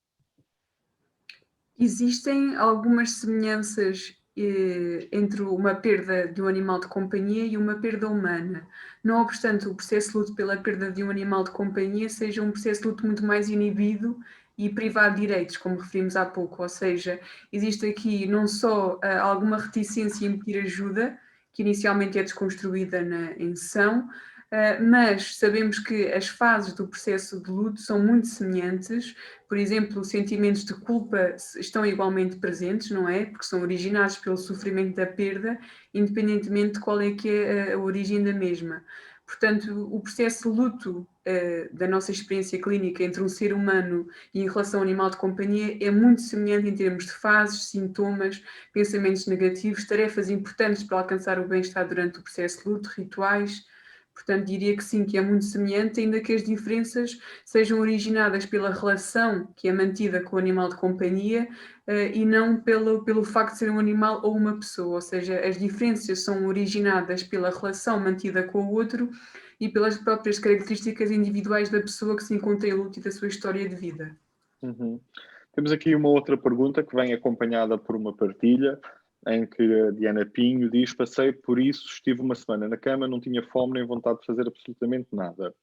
[SPEAKER 3] Existem algumas semelhanças entre uma perda de um animal de companhia e uma perda humana. Não obstante o processo de luto pela perda de um animal de companhia seja um processo de luto muito mais inibido e privado de direitos, como referimos há pouco, ou seja, existe aqui não só alguma reticência em pedir ajuda, que inicialmente é desconstruída em sessão, mas sabemos que as fases do processo de luto são muito semelhantes. Por exemplo, os sentimentos de culpa estão igualmente presentes, não é? Porque são originados pelo sofrimento da perda, independentemente de qual é que é a origem da mesma. Portanto, o processo de luto da nossa experiência clínica entre um ser humano e em relação ao animal de companhia é muito semelhante em termos de fases, sintomas, pensamentos negativos, tarefas importantes para alcançar o bem-estar durante o processo de luto, rituais. Portanto, diria que sim, que é muito semelhante, ainda que as diferenças sejam originadas pela relação que é mantida com o animal de companhia e não pelo facto de ser um animal ou uma pessoa. Ou seja, as diferenças são originadas pela relação mantida com o outro e pelas próprias características individuais da pessoa que se encontra em luto e da sua história de vida.
[SPEAKER 2] Uhum. Temos aqui uma outra pergunta que vem acompanhada por uma partilha, em que a Diana Pinho diz: passei por isso, estive uma semana na cama, não tinha fome nem vontade de fazer absolutamente nada.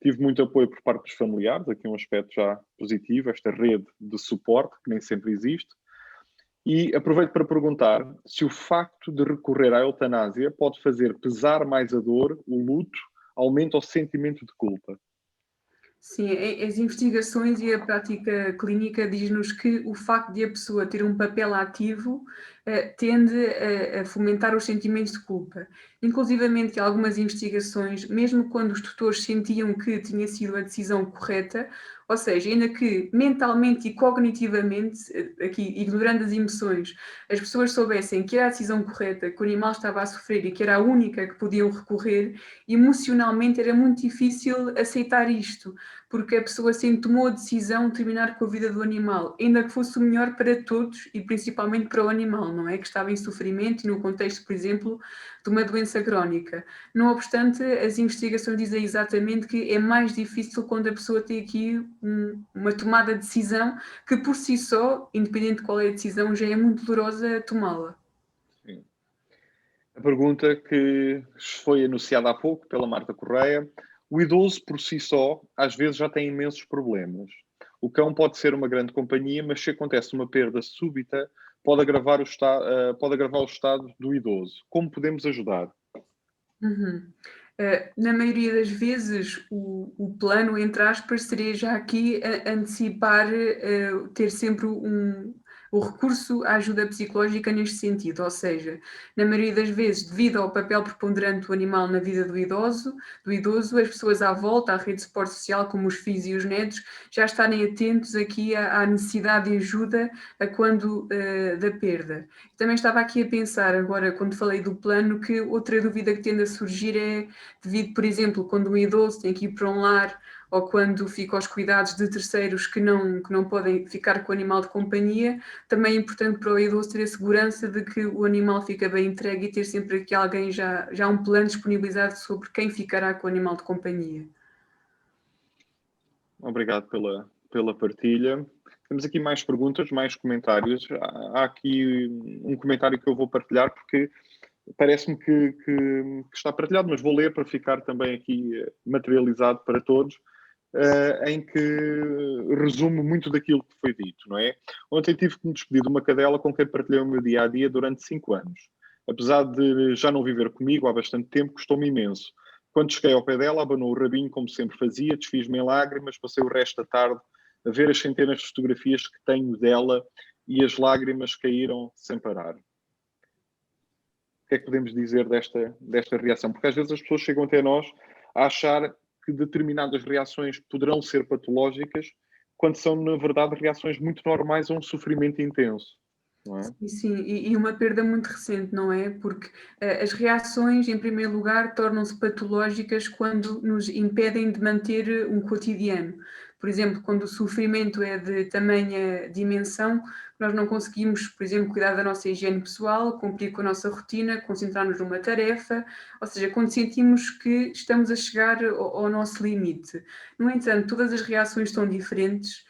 [SPEAKER 2] Tive muito apoio por parte dos familiares, aqui um aspecto já positivo, esta rede de suporte, que nem sempre existe. E aproveito para perguntar se o facto de recorrer à eutanásia pode fazer pesar mais a dor, o luto, aumenta o sentimento de culpa.
[SPEAKER 3] Sim, as investigações e a prática clínica diz-nos que o facto de a pessoa ter um papel ativo tende a fomentar os sentimentos de culpa. Inclusivamente que algumas investigações, mesmo quando os tutores sentiam que tinha sido a decisão correta, ou seja, ainda que mentalmente e cognitivamente, aqui ignorando as emoções, as pessoas soubessem que era a decisão correta, que o animal estava a sofrer e que era a única que podiam recorrer, emocionalmente era muito difícil aceitar isto, porque a pessoa sempre tomou a decisão de terminar com a vida do animal, ainda que fosse o melhor para todos e principalmente para o animal, não é? Que estava em sofrimento e no contexto, por exemplo, de uma doença crónica. Não obstante, as investigações dizem exatamente que é mais difícil quando a pessoa tem aqui uma tomada de decisão que por si só, independente de qual é a decisão, já é muito dolorosa tomá-la.
[SPEAKER 2] Sim. A pergunta que foi anunciada há pouco pela Marta Correia: o idoso por si só às vezes já tem imensos problemas. O cão pode ser uma grande companhia, mas se acontece uma perda súbita, pode agravar o estado do idoso. Como podemos ajudar?
[SPEAKER 3] Uhum. Na maioria das vezes, o plano, entre aspas, seria já aqui antecipar, ter sempre o recurso à ajuda psicológica neste sentido, ou seja, na maioria das vezes, devido ao papel preponderante do animal na vida do idoso, as pessoas à volta, à rede de suporte social, como os filhos e os netos, já estarem atentos aqui à necessidade de ajuda a quando da perda. Também estava aqui a pensar agora, quando falei do plano, que outra dúvida que tende a surgir é devido, por exemplo, quando um idoso tem que ir para um lar ou quando fica aos cuidados de terceiros que não podem ficar com o animal de companhia, também é importante para o idoso ter a segurança de que o animal fica bem entregue e ter sempre aqui alguém já um plano disponibilizado sobre quem ficará com o animal de companhia.
[SPEAKER 2] Obrigado pela partilha. Temos aqui mais perguntas, mais comentários. Há aqui um comentário que eu vou partilhar porque parece-me que está partilhado, mas vou ler para ficar também aqui materializado para todos, em que resume muito daquilo que foi dito, não é? Ontem tive que me despedir de uma cadela com quem partilhei o meu dia-a-dia durante 5 anos. Apesar de já não viver comigo há bastante tempo, custou-me imenso. Quando cheguei ao pé dela, abanou o rabinho como sempre fazia, desfiz-me em lágrimas, passei o resto da tarde a ver as centenas de fotografias que tenho dela e as lágrimas caíram sem parar. O que é que podemos dizer desta reação? Porque às vezes as pessoas chegam até nós a achar que determinadas reações poderão ser patológicas, quando são, na verdade, reações muito normais a um sofrimento intenso. Não é?
[SPEAKER 3] Sim, e uma perda muito recente, não é? Porque as reações, em primeiro lugar, tornam-se patológicas quando nos impedem de manter um cotidiano. Por Por exemplo, quando o sofrimento é de tamanha dimensão, nós não conseguimos, por exemplo, cuidar da nossa higiene pessoal, cumprir com a nossa rotina, concentrar-nos numa tarefa, ou seja, quando sentimos que estamos a chegar ao nosso limite. No entanto, todas as reações estão diferentes.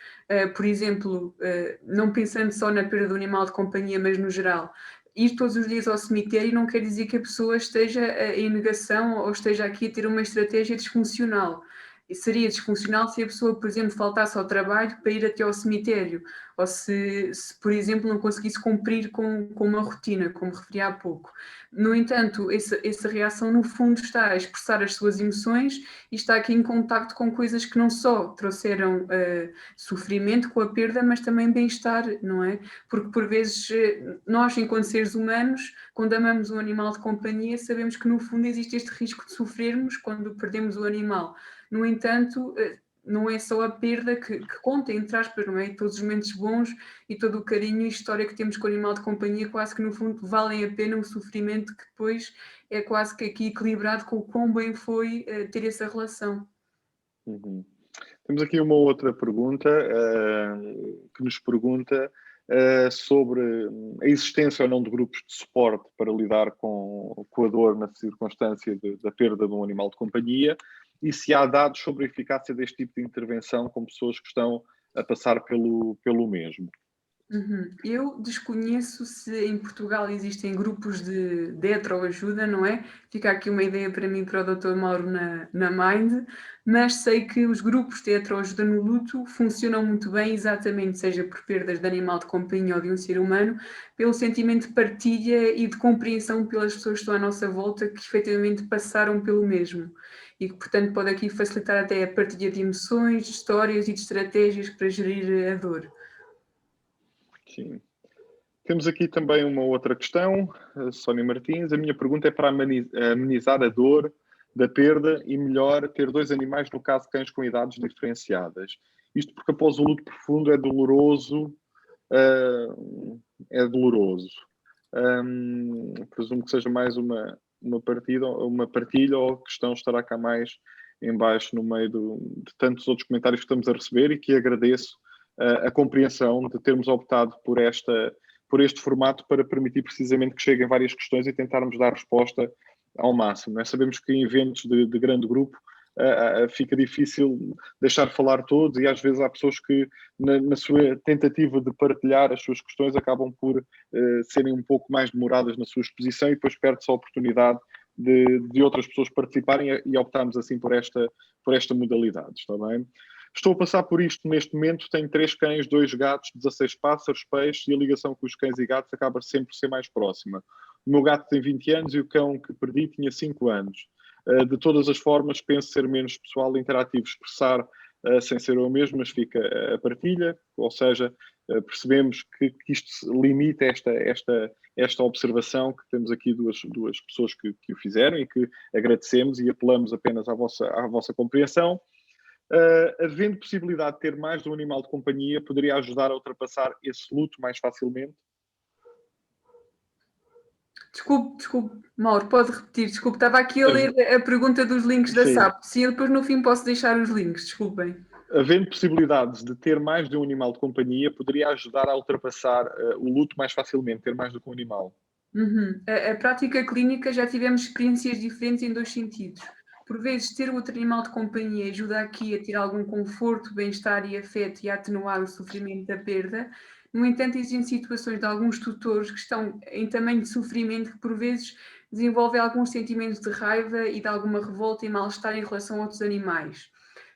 [SPEAKER 3] Por exemplo, não pensando só na perda do animal de companhia, mas no geral, ir todos os dias ao cemitério não quer dizer que a pessoa esteja em negação ou esteja aqui a ter uma estratégia disfuncional. E seria disfuncional se a pessoa, por exemplo, faltasse ao trabalho para ir até ao cemitério, ou se por exemplo, não conseguisse cumprir com uma rotina, como referi há pouco. No entanto, essa reação, no fundo, está a expressar as suas emoções e está aqui em contacto com coisas que não só trouxeram sofrimento com a perda, mas também bem-estar, não é? Porque, por vezes, nós, enquanto seres humanos, quando amamos um animal de companhia, sabemos que, no fundo, existe este risco de sofrermos quando perdemos o animal. No entanto, não é só a perda que conta, entre aspas, não é? E todos os momentos bons e todo o carinho e história que temos com o animal de companhia, quase que no fundo valem a pena o sofrimento que depois é quase que aqui equilibrado com o quão bem foi ter essa relação.
[SPEAKER 2] Uhum. Temos aqui uma outra pergunta que nos pergunta sobre a existência ou não de grupos de suporte para lidar com a dor na circunstância da perda de um animal de companhia e se há dados sobre a eficácia deste tipo de intervenção com pessoas que estão a passar pelo mesmo.
[SPEAKER 3] Eu desconheço se em Portugal existem grupos de heteroajuda, não é? Fica aqui uma ideia para mim, para o Dr. Mauro na Mind, mas sei que os grupos de heteroajuda no luto funcionam muito bem, exatamente, seja por perdas de animal de companhia ou de um ser humano, pelo sentimento de partilha e de compreensão pelas pessoas que estão à nossa volta, que efetivamente passaram pelo mesmo. E que, portanto, pode aqui facilitar até a partilha de emoções, de histórias e de estratégias para gerir a dor.
[SPEAKER 2] Sim. Temos aqui também uma outra questão, Sónia Martins. A minha pergunta é para amenizar a dor da perda e melhor ter 2 animais, no caso cães com idades diferenciadas. Isto porque após o luto profundo é doloroso. Presumo que seja mais uma partilha ou a questão estará cá mais em baixo no meio de tantos outros comentários que estamos a receber e que agradeço a compreensão de termos optado por este formato para permitir precisamente que cheguem várias questões e tentarmos dar resposta ao máximo. Nós sabemos que em eventos de grande grupo fica difícil deixar falar todos e às vezes há pessoas que na sua tentativa de partilhar as suas questões acabam por serem um pouco mais demoradas na sua exposição e depois perde-se a oportunidade de outras pessoas participarem e optamos assim por esta modalidade, está bem? Estou a passar por isto neste momento, tenho 3 cães, 2 gatos, 16 pássaros, peixes e a ligação com os cães e gatos acaba sempre por ser mais próxima. O meu gato tem 20 anos e o cão que perdi tinha 5 anos. De todas as formas, penso ser menos pessoal e interativo, expressar sem ser eu mesmo, mas fica a partilha, ou seja, percebemos que isto limita esta observação, que temos aqui duas pessoas que o fizeram e que agradecemos e apelamos apenas à vossa compreensão. Havendo possibilidade de ter mais de um animal de companhia, poderia ajudar a ultrapassar esse luto mais facilmente?
[SPEAKER 3] Desculpe, Mauro, pode repetir, desculpe, estava aqui a ler a pergunta dos links da SAP. Sim, eu depois no fim posso deixar os links, desculpem.
[SPEAKER 2] Havendo possibilidades de ter mais de um animal de companhia, poderia ajudar a ultrapassar o luto mais facilmente, ter mais do que um animal?
[SPEAKER 3] A prática clínica já tivemos experiências diferentes em 2 sentidos. Por vezes, ter outro animal de companhia ajuda aqui a ter algum conforto, bem-estar e afeto e a atenuar o sofrimento da perda. No entanto, existem situações de alguns tutores que estão em tamanho de sofrimento que, por vezes, desenvolvem alguns sentimentos de raiva e de alguma revolta e mal-estar em relação a outros animais.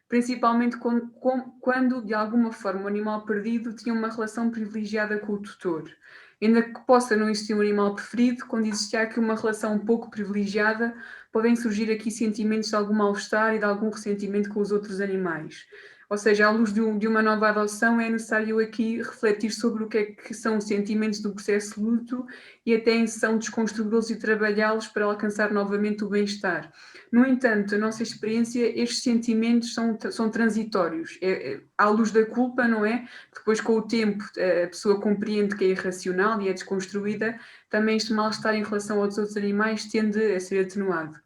[SPEAKER 3] Principalmente quando, de alguma forma, o animal perdido tinha uma relação privilegiada com o tutor. Ainda que possa não existir um animal preferido, quando existe aqui uma relação um pouco privilegiada, podem surgir aqui sentimentos de algum mal-estar e de algum ressentimento com os outros animais. Ou seja, à luz de uma nova adoção, é necessário aqui refletir sobre o que é que são os sentimentos do processo de luto e até em sessão desconstruí-los e trabalhá-los para alcançar novamente o bem-estar. No entanto, a nossa experiência, estes sentimentos são transitórios. À luz da culpa, não é? Depois, com o tempo, a pessoa compreende que é irracional e é desconstruída, também este mal-estar em relação aos outros animais tende a ser atenuado.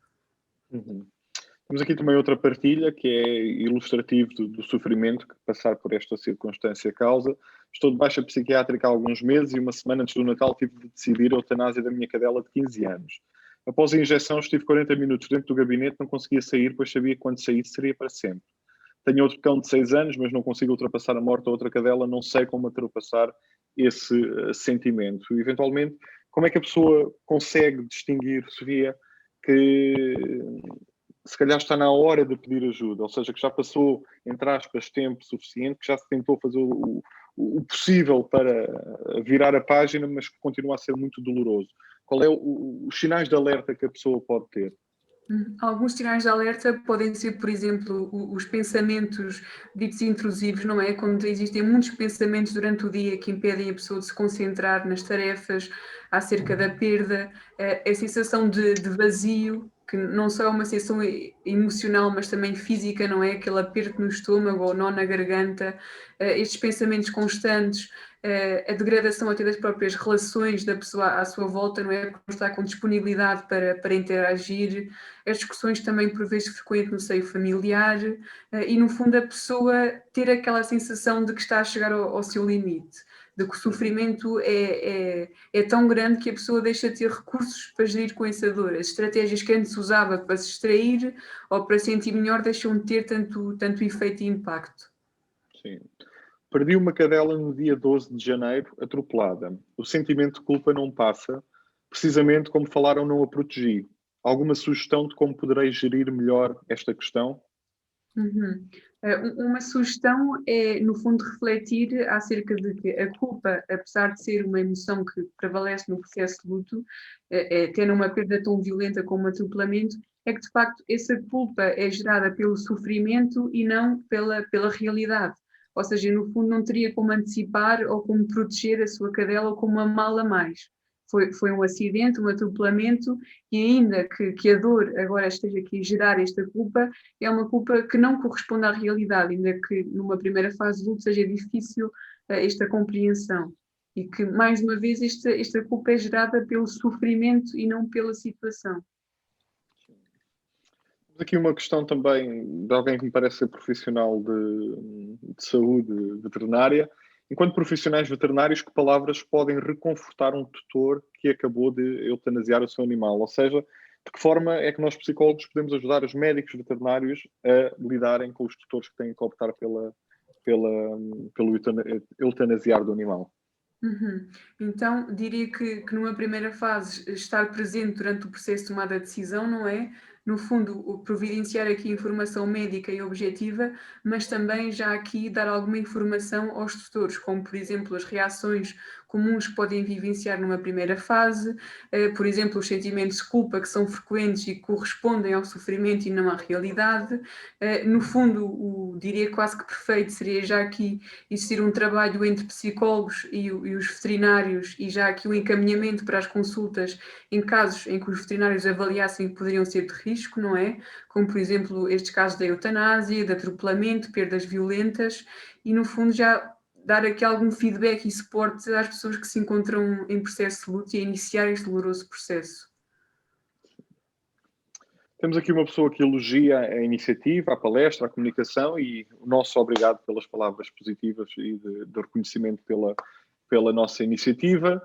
[SPEAKER 2] Temos aqui também outra partilha que é ilustrativo do sofrimento que passar por esta circunstância causa. Estou de baixa psiquiátrica há alguns meses e uma semana antes do Natal tive de decidir a eutanásia da minha cadela de 15 anos. Após a injeção estive 40 minutos dentro do gabinete, não conseguia sair, pois sabia que quando saísse seria para sempre. Tenho outro cão de 6 anos, mas não consigo ultrapassar a morte da outra cadela, não sei como ultrapassar esse sentimento. E, eventualmente, como é que a pessoa consegue distinguir, Sofia, que se calhar está na hora de pedir ajuda, ou seja, que já passou, entre aspas, tempo suficiente, que já se tentou fazer o possível para virar a página, mas que continua a ser muito doloroso. Qual é os sinais de alerta que a pessoa pode ter?
[SPEAKER 3] Alguns sinais de alerta podem ser, por exemplo, os pensamentos ditos intrusivos, não é? Quando existem muitos pensamentos durante o dia que impedem a pessoa de se concentrar nas tarefas, acerca da perda, a sensação de vazio, que não só é uma sensação emocional, mas também física, não é? Aquele aperto no estômago ou nó na garganta, estes pensamentos constantes, a degradação até das próprias relações da pessoa à sua volta, não é? Porque não está com disponibilidade para interagir, as discussões também por vezes frequentes no seio familiar, e no fundo a pessoa ter aquela sensação de que está a chegar ao seu limite, de que o sofrimento é tão grande que a pessoa deixa de ter recursos para gerir com essa dor. As estratégias que antes usava para se distrair ou para sentir melhor deixam de ter tanto efeito e impacto.
[SPEAKER 2] Sim. Perdi uma cadela no dia 12 de janeiro, atropelada. O sentimento de culpa não passa, precisamente como falaram, não a protegi. Alguma sugestão de como poderei gerir melhor esta questão?
[SPEAKER 3] Uhum. Uma sugestão é, no fundo, refletir acerca de que a culpa, apesar de ser uma emoção que prevalece no processo de luto, tendo uma perda tão violenta como um atropelamento, é que, de facto, essa culpa é gerada pelo sofrimento e não pela realidade. Ou seja, no fundo, não teria como antecipar ou como proteger a sua cadela ou como amá-la mais. Foi um acidente, um atropelamento, e ainda que a dor agora esteja aqui a gerar esta culpa, é uma culpa que não corresponde à realidade, ainda que numa primeira fase de luto seja difícil esta compreensão. E que, mais uma vez, esta culpa é gerada pelo sofrimento e não pela situação.
[SPEAKER 2] Temos aqui uma questão também de alguém que me parece ser profissional de saúde veterinária. Enquanto profissionais veterinários, que palavras podem reconfortar um tutor que acabou de eutanasiar o seu animal? Ou seja, de que forma é que nós psicólogos podemos ajudar os médicos veterinários a lidarem com os tutores que têm que optar pelo eutanasiar do animal?
[SPEAKER 3] Uhum. Então, diria que numa primeira fase, estar presente durante o processo de tomada de decisão, não é? No fundo, providenciar aqui informação médica e objetiva, mas também já aqui dar alguma informação aos tutores, como por exemplo as reações comuns que podem vivenciar numa primeira fase, por exemplo, os sentimentos de culpa que são frequentes e que correspondem ao sofrimento e não à realidade. No fundo, diria quase que perfeito seria já aqui existir um trabalho entre psicólogos e os veterinários e já aqui o encaminhamento para as consultas em casos em que os veterinários avaliassem que poderiam ser de risco, não é? Como, por exemplo, estes casos da eutanásia, de atropelamento, perdas violentas e, no fundo, já dar aqui algum feedback e suporte às pessoas que se encontram em processo de luto e a iniciar este doloroso processo.
[SPEAKER 2] Temos aqui uma pessoa que elogia a iniciativa, a palestra, a comunicação e o nosso obrigado pelas palavras positivas e de reconhecimento pela nossa iniciativa.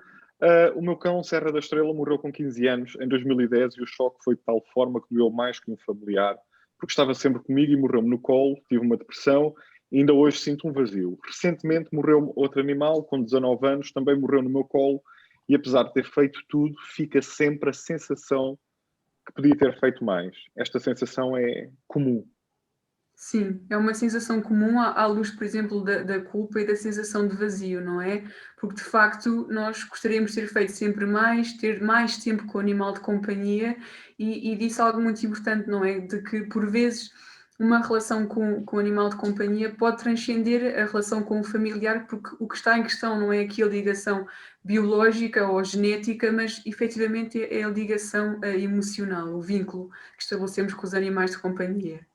[SPEAKER 2] O meu cão, Serra da Estrela, morreu com 15 anos em 2010 e o choque foi de tal forma que doeu mais que um familiar, porque estava sempre comigo e morreu-me no colo, tive uma depressão e ainda hoje sinto um vazio. Recentemente morreu outro animal, com 19 anos, também morreu no meu colo e apesar de ter feito tudo, fica sempre a sensação que podia ter feito mais. Esta sensação é comum.
[SPEAKER 3] Sim, é uma sensação comum à luz, por exemplo, da culpa e da sensação de vazio, não é? Porque de facto nós gostaríamos de ter feito sempre mais, ter mais tempo com o animal de companhia e disse algo muito importante, não é? De que por vezes uma relação com o animal de companhia pode transcender a relação com o familiar, porque o que está em questão não é aqui a ligação biológica ou genética, mas efetivamente é a ligação emocional, o vínculo que estabelecemos com os animais de companhia.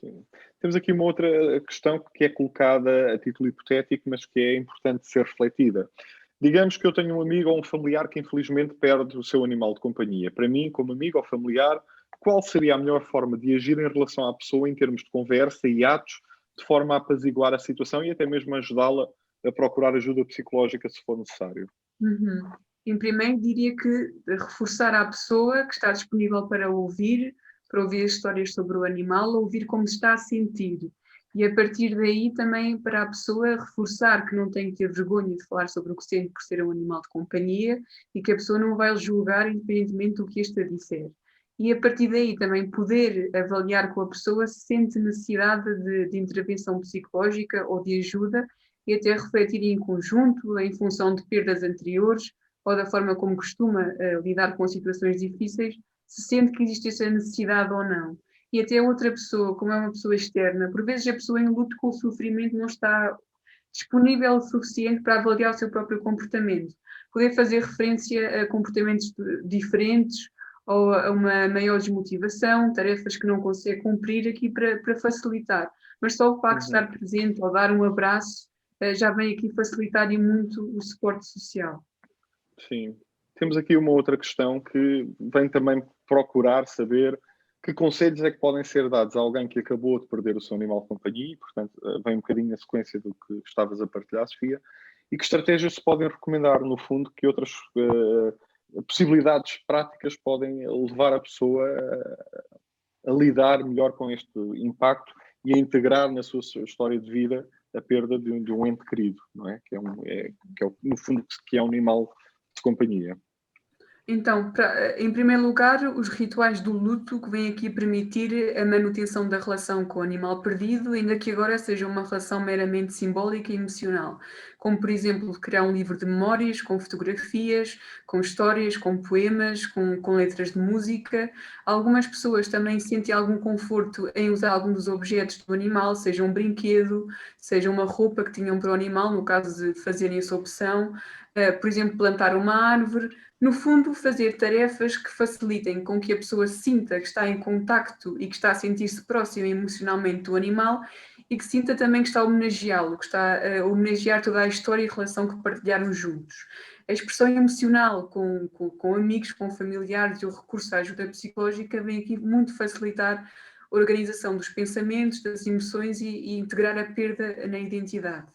[SPEAKER 2] Sim. Temos aqui uma outra questão que é colocada a título hipotético, mas que é importante ser refletida. Digamos que eu tenho um amigo ou um familiar que infelizmente perde o seu animal de companhia. Para mim, como amigo ou familiar, qual seria a melhor forma de agir em relação à pessoa em termos de conversa e atos, de forma a apaziguar a situação e até mesmo ajudá-la a procurar ajuda psicológica se for necessário.
[SPEAKER 3] Uhum. Em primeiro, diria que reforçar à pessoa que está disponível para ouvir as histórias sobre o animal, ouvir como se está a sentir. E a partir daí também para a pessoa reforçar que não tem que ter vergonha de falar sobre o que sente por ser um animal de companhia e que a pessoa não vai julgar independentemente do que este a disser. E a partir daí também poder avaliar com a pessoa se sente necessidade de intervenção psicológica ou de ajuda e até refletir em conjunto, em função de perdas anteriores ou da forma como costuma lidar com situações difíceis, se sente que existe essa necessidade ou não. E até outra pessoa, como é uma pessoa externa, por vezes a pessoa em luto com o sofrimento não está disponível o suficiente para avaliar o seu próprio comportamento. Poder fazer referência a comportamentos diferentes ou a uma maior desmotivação, tarefas que não consegue cumprir aqui para facilitar. Mas só o facto de estar presente ou dar um abraço já vem aqui facilitar e muito o suporte social.
[SPEAKER 2] Sim. Temos aqui uma outra questão que vem também procurar saber que conselhos é que podem ser dados a alguém que acabou de perder o seu animal de companhia, e, portanto, vem um bocadinho na sequência do que estavas a partilhar, Sofia, e que estratégias se podem recomendar, no fundo, que outras possibilidades práticas podem levar a pessoa a lidar melhor com este impacto e a integrar na sua história de vida a perda de um ente querido, não é? Que é no fundo, que é um animal de companhia.
[SPEAKER 3] Então, em primeiro lugar, os rituais do luto que vêm aqui permitir a manutenção da relação com o animal perdido, ainda que agora seja uma relação meramente simbólica e emocional, como por exemplo criar um livro de memórias com fotografias, com histórias, com poemas, com letras de música. Algumas pessoas também sentem algum conforto em usar algum dos objetos do animal, seja um brinquedo, seja uma roupa que tinham para o animal, no caso de fazerem essa opção, por exemplo, plantar uma árvore. No fundo, fazer tarefas que facilitem com que a pessoa sinta que está em contacto e que está a sentir-se próxima emocionalmente do animal e que sinta também que está a homenageá-lo, que está a homenagear toda a história e relação que partilharam juntos. A expressão emocional com amigos, com familiares e o recurso à ajuda psicológica vem aqui muito facilitar a organização dos pensamentos, das emoções e integrar a perda na identidade.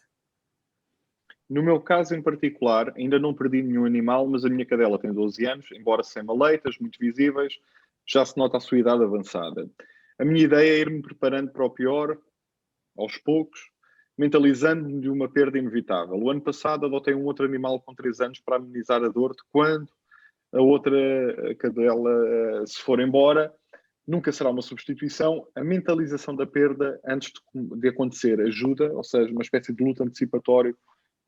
[SPEAKER 2] No meu caso em particular, ainda não perdi nenhum animal, mas a minha cadela tem 12 anos, embora sem maleitas, muito visíveis, já se nota a sua idade avançada. A minha ideia é ir-me preparando para o pior, aos poucos, mentalizando-me de uma perda inevitável. O ano passado adotei um outro animal com 3 anos para amenizar a dor de quando a outra cadela se for embora. Nunca será uma substituição. A mentalização da perda antes de acontecer ajuda, ou seja, uma espécie de luto antecipatório,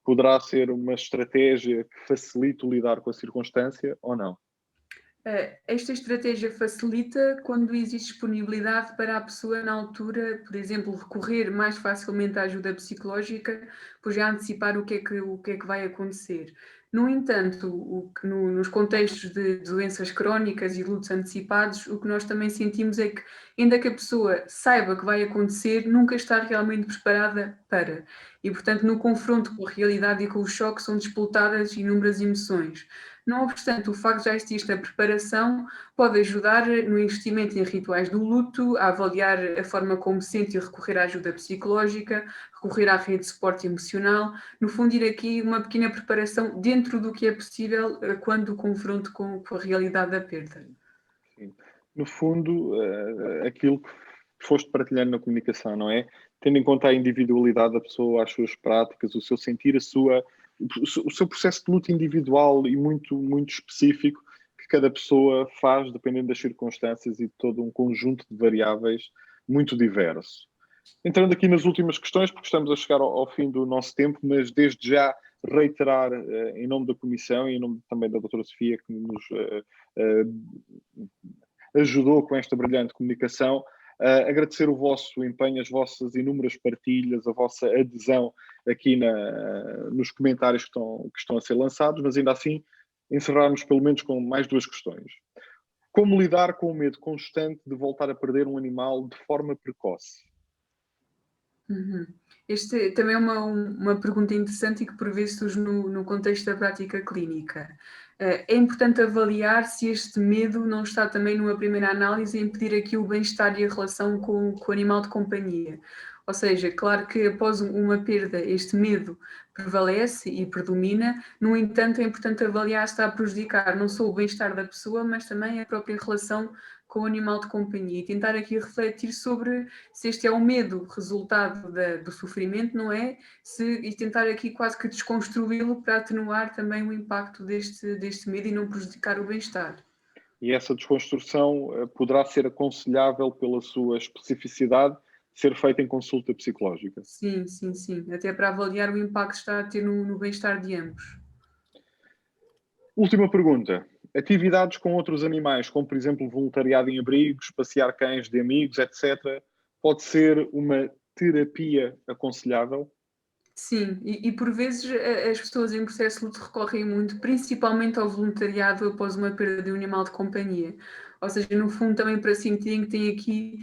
[SPEAKER 2] poderá ser uma estratégia que facilite o lidar com a circunstância ou não?
[SPEAKER 3] Esta estratégia facilita quando existe disponibilidade para a pessoa na altura, por exemplo, recorrer mais facilmente à ajuda psicológica, por já antecipar o que é que vai acontecer. No entanto, nos contextos de doenças crónicas e lutos antecipados, o que nós também sentimos é que, ainda que a pessoa saiba que vai acontecer, nunca está realmente preparada para. E, portanto, no confronto com a realidade e com o choque são disputadas inúmeras emoções. Não obstante, o facto de já existir esta preparação pode ajudar no investimento em rituais do luto, a avaliar a forma como sente e recorrer à ajuda psicológica, recorrer à rede de suporte emocional, no fundo ir aqui uma pequena preparação dentro do que é possível quando o confronto com a realidade da perda.
[SPEAKER 2] Sim. No fundo, aquilo que foste partilhando na comunicação, não é? Tendo em conta a individualidade da pessoa, as suas práticas, o seu sentir, o seu processo de luta individual e muito, muito específico que cada pessoa faz dependendo das circunstâncias e de todo um conjunto de variáveis muito diverso. Entrando aqui nas últimas questões, porque estamos a chegar ao fim do nosso tempo, mas desde já reiterar, em nome da Comissão e em nome também da doutora Sofia, que nos ajudou com esta brilhante comunicação, agradecer o vosso empenho, as vossas inúmeras partilhas, a vossa adesão aqui nos comentários que estão a ser lançados, mas ainda assim encerrarmos pelo menos com mais 2 questões. Como lidar com o medo constante de voltar a perder um animal de forma precoce?
[SPEAKER 3] Uhum. Este também é uma pergunta interessante e que por vezes surge no contexto da prática clínica. É importante avaliar se este medo não está também numa primeira análise a impedir aqui o bem-estar e a relação com o animal de companhia. Ou seja, claro que após uma perda este medo prevalece e predomina, no entanto é importante avaliar se está a prejudicar não só o bem-estar da pessoa, mas também a própria relação com o animal de companhia e tentar aqui refletir sobre se este é o medo resultado do sofrimento, não é? E tentar aqui quase que desconstruí-lo para atenuar também o impacto deste medo e não prejudicar o bem-estar.
[SPEAKER 2] E essa desconstrução poderá ser aconselhável pela sua especificidade ser feita em consulta psicológica.
[SPEAKER 3] Sim, sim, sim. Até para avaliar o impacto que está a ter no bem-estar de ambos.
[SPEAKER 2] Última pergunta. Atividades com outros animais, como por exemplo voluntariado em abrigos, passear cães de amigos, etc., pode ser uma terapia aconselhável?
[SPEAKER 3] Sim, e por vezes as pessoas em processo de luto recorrem muito, principalmente ao voluntariado após uma perda de um animal de companhia. Ou seja, no fundo também para sentirem que têm aqui,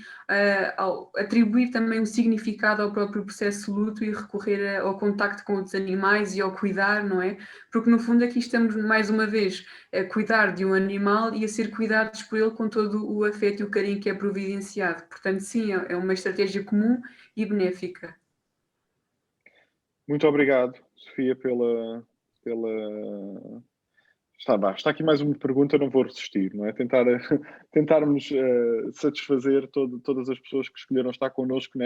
[SPEAKER 3] atribuir também um significado ao próprio processo de luto e recorrer ao contacto com outros animais e ao cuidar, não é? Porque no fundo aqui estamos mais uma vez a cuidar de um animal e a ser cuidados por ele com todo o afeto e o carinho que é providenciado. Portanto, sim, é uma estratégia comum e benéfica.
[SPEAKER 2] Muito obrigado, Sofia, Está aqui mais uma pergunta, não vou resistir, não é? Tentarmos satisfazer todas as pessoas que escolheram estar connosco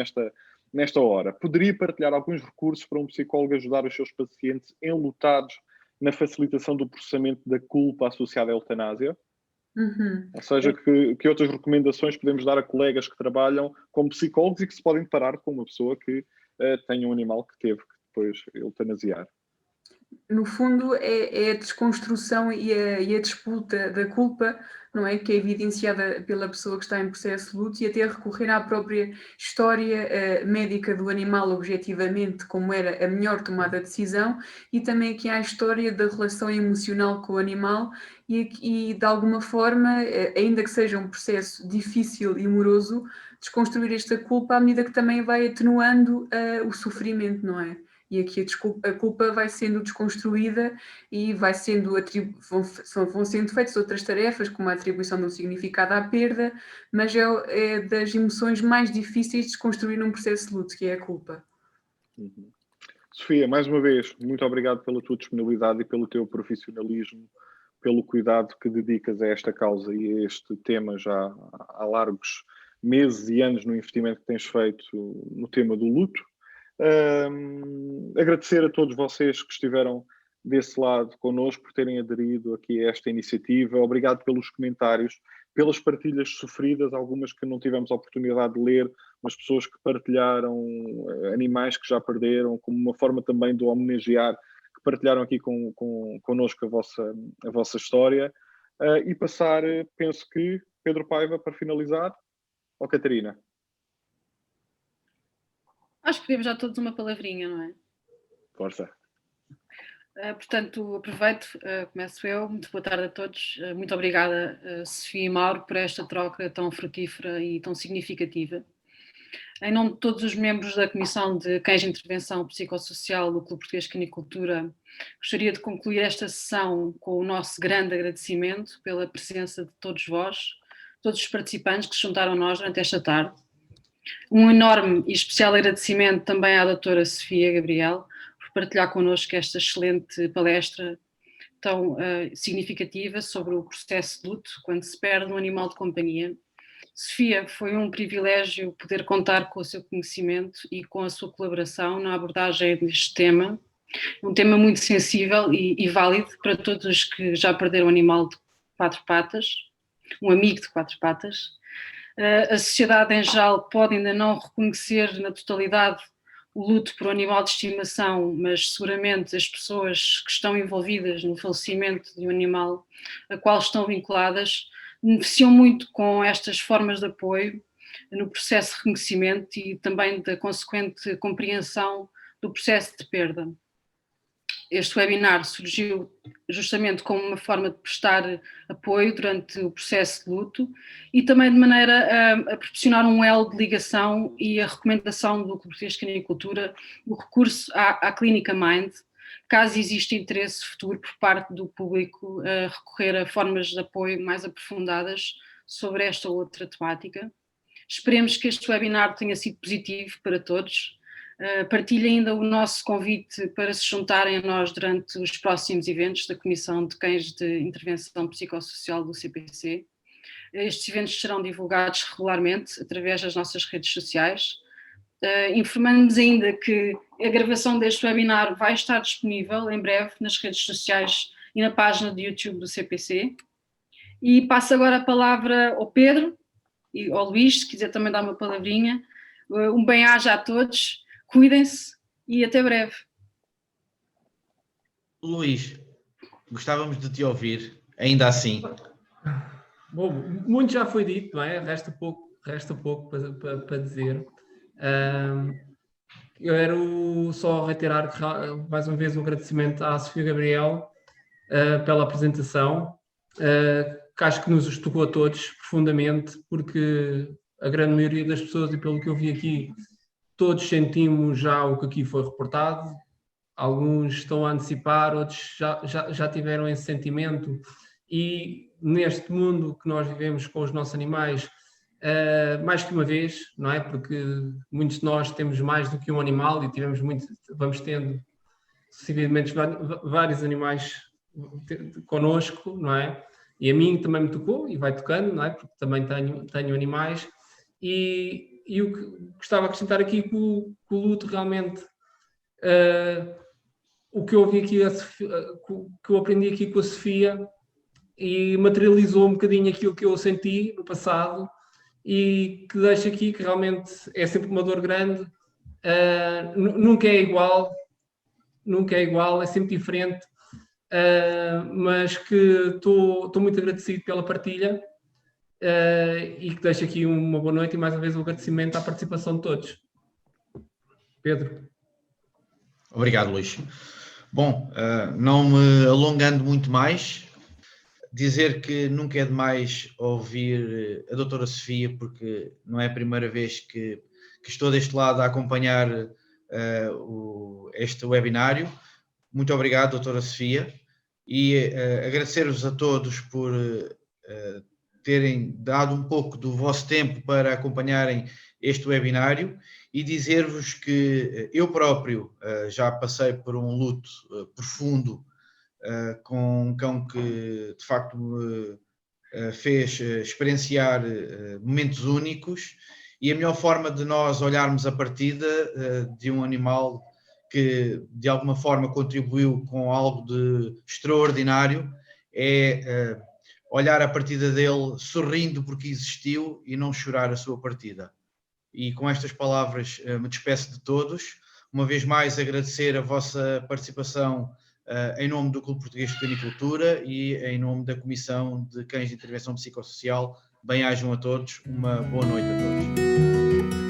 [SPEAKER 2] nesta hora. Poderia partilhar alguns recursos para um psicólogo ajudar os seus pacientes enlutados na facilitação do processamento da culpa associada à eutanásia?
[SPEAKER 3] Uhum.
[SPEAKER 2] Ou seja, que outras recomendações podemos dar a colegas que trabalham como psicólogos e que se podem deparar com uma pessoa que tenha um animal que teve que depois eutanasiar?
[SPEAKER 3] No fundo, é a desconstrução e a disputa da culpa, não é? Que é evidenciada pela pessoa que está em processo de luto e até recorrer à própria história médica do animal, objetivamente, como era a melhor tomada de decisão, e também aqui há a história da relação emocional com o animal e de alguma forma, ainda que seja um processo difícil e moroso, desconstruir esta culpa à medida que também vai atenuando o sofrimento, não é? E aqui a culpa vai sendo desconstruída e vão sendo feitas outras tarefas, como a atribuição de um significado à perda, mas é das emoções mais difíceis de desconstruir num processo de luto, que é a culpa.
[SPEAKER 2] Uhum. Sofia, mais uma vez, muito obrigado pela tua disponibilidade e pelo teu profissionalismo, pelo cuidado que dedicas a esta causa e a este tema já há largos meses e anos no investimento que tens feito no tema do luto. Agradecer a todos vocês que estiveram desse lado connosco por terem aderido aqui a esta iniciativa. Obrigado pelos comentários, pelas partilhas sofridas, algumas que não tivemos a oportunidade de ler, mas pessoas que partilharam animais que já perderam, como uma forma também de homenagear, que partilharam aqui connosco a vossa história. E passar, penso que, Pedro Paiva, para finalizar, ou Catarina?
[SPEAKER 4] Acho que podemos dar todos uma palavrinha, não é?
[SPEAKER 2] Força.
[SPEAKER 4] Portanto, aproveito, começo eu. Muito boa tarde a todos. Muito obrigada, Sofia e Mauro, por esta troca tão frutífera e tão significativa. Em nome de todos os membros da Comissão de Cães de Intervenção Psicossocial do Clube Português de Canicultura, gostaria de concluir esta sessão com o nosso grande agradecimento pela presença de todos vós, todos os participantes que se juntaram a nós durante esta tarde. Um enorme e especial agradecimento também à doutora Sofia Gabriel por partilhar connosco esta excelente palestra tão significativa sobre o processo de luto quando se perde um animal de companhia. Sofia, foi um privilégio poder contar com o seu conhecimento e com a sua colaboração na abordagem deste tema, um tema muito sensível e válido para todos os que já perderam um animal de 4 patas, um amigo de 4 patas. A sociedade em geral pode ainda não reconhecer na totalidade o luto por um animal de estimação, mas seguramente as pessoas que estão envolvidas no falecimento de um animal a qual estão vinculadas beneficiam muito com estas formas de apoio no processo de reconhecimento e também da consequente compreensão do processo de perda. Este webinar surgiu justamente como uma forma de prestar apoio durante o processo de luto e também de maneira a proporcionar um elo de ligação e a recomendação do Clube Português de Canicultura, o recurso à Clínica Mind, caso exista interesse futuro por parte do público a recorrer a formas de apoio mais aprofundadas sobre esta ou outra temática. Esperemos que este webinar tenha sido positivo para todos. Partilhe ainda o nosso convite para se juntarem a nós durante os próximos eventos da Comissão de Cães de Intervenção Psicossocial do CPC. Estes eventos serão divulgados regularmente através das nossas redes sociais. Informando-nos ainda que a gravação deste webinar vai estar disponível em breve nas redes sociais e na página de YouTube do CPC. E passo agora a palavra ao Pedro e ao Luís, se quiser também dar uma palavrinha. Um bem-aja a todos, cuidem-se e até breve.
[SPEAKER 1] Luís, gostávamos de te ouvir, ainda assim.
[SPEAKER 5] Bom, muito já foi dito, não é? Resta pouco para dizer. Eu quero só reiterar mais uma vez o agradecimento à Sofia Gabriel pela apresentação, que acho que nos tocou a todos profundamente, porque a grande maioria das pessoas, e pelo que eu vi aqui, todos sentimos já o que aqui foi reportado. Alguns estão a antecipar, outros já tiveram esse sentimento, e neste mundo que nós vivemos com os nossos animais, mais que uma vez, não é? Porque muitos de nós temos mais do que um animal e vamos tendo sucessivamente vários animais connosco, não é? E a mim também me tocou e vai tocando, não é? Porque também tenho animais, e o que gostava de acrescentar aqui que o luto realmente, o que eu ouvi aqui, que eu aprendi aqui com a Sofia, e materializou um bocadinho aquilo que eu senti no passado, e que deixo aqui que realmente é sempre uma dor grande, nunca é igual, é sempre diferente, mas que estou muito agradecido pela partilha, e que deixo aqui uma boa noite e mais uma vez um agradecimento à participação de todos. Pedro.
[SPEAKER 1] Obrigado, Luís. Bom, não me alongando muito mais, dizer que nunca é demais ouvir a doutora Sofia, porque não é a primeira vez que estou deste lado a acompanhar este webinário. Muito obrigado, doutora Sofia, e agradecer-vos a todos por terem dado um pouco do vosso tempo para acompanharem este webinário, e dizer-vos que eu próprio já passei por um luto profundo com um cão que de facto me fez experienciar momentos únicos, e a melhor forma de nós olharmos a partida de um animal que de alguma forma contribuiu com algo de extraordinário é olhar a partida dele sorrindo porque existiu e não chorar a sua partida. E com estas palavras me despeço de todos. Uma vez mais agradecer a vossa participação em nome do Clube Português de Canicultura e em nome da Comissão de Cães de Intervenção Psicossocial. Bem-ajam a todos, uma boa noite a todos.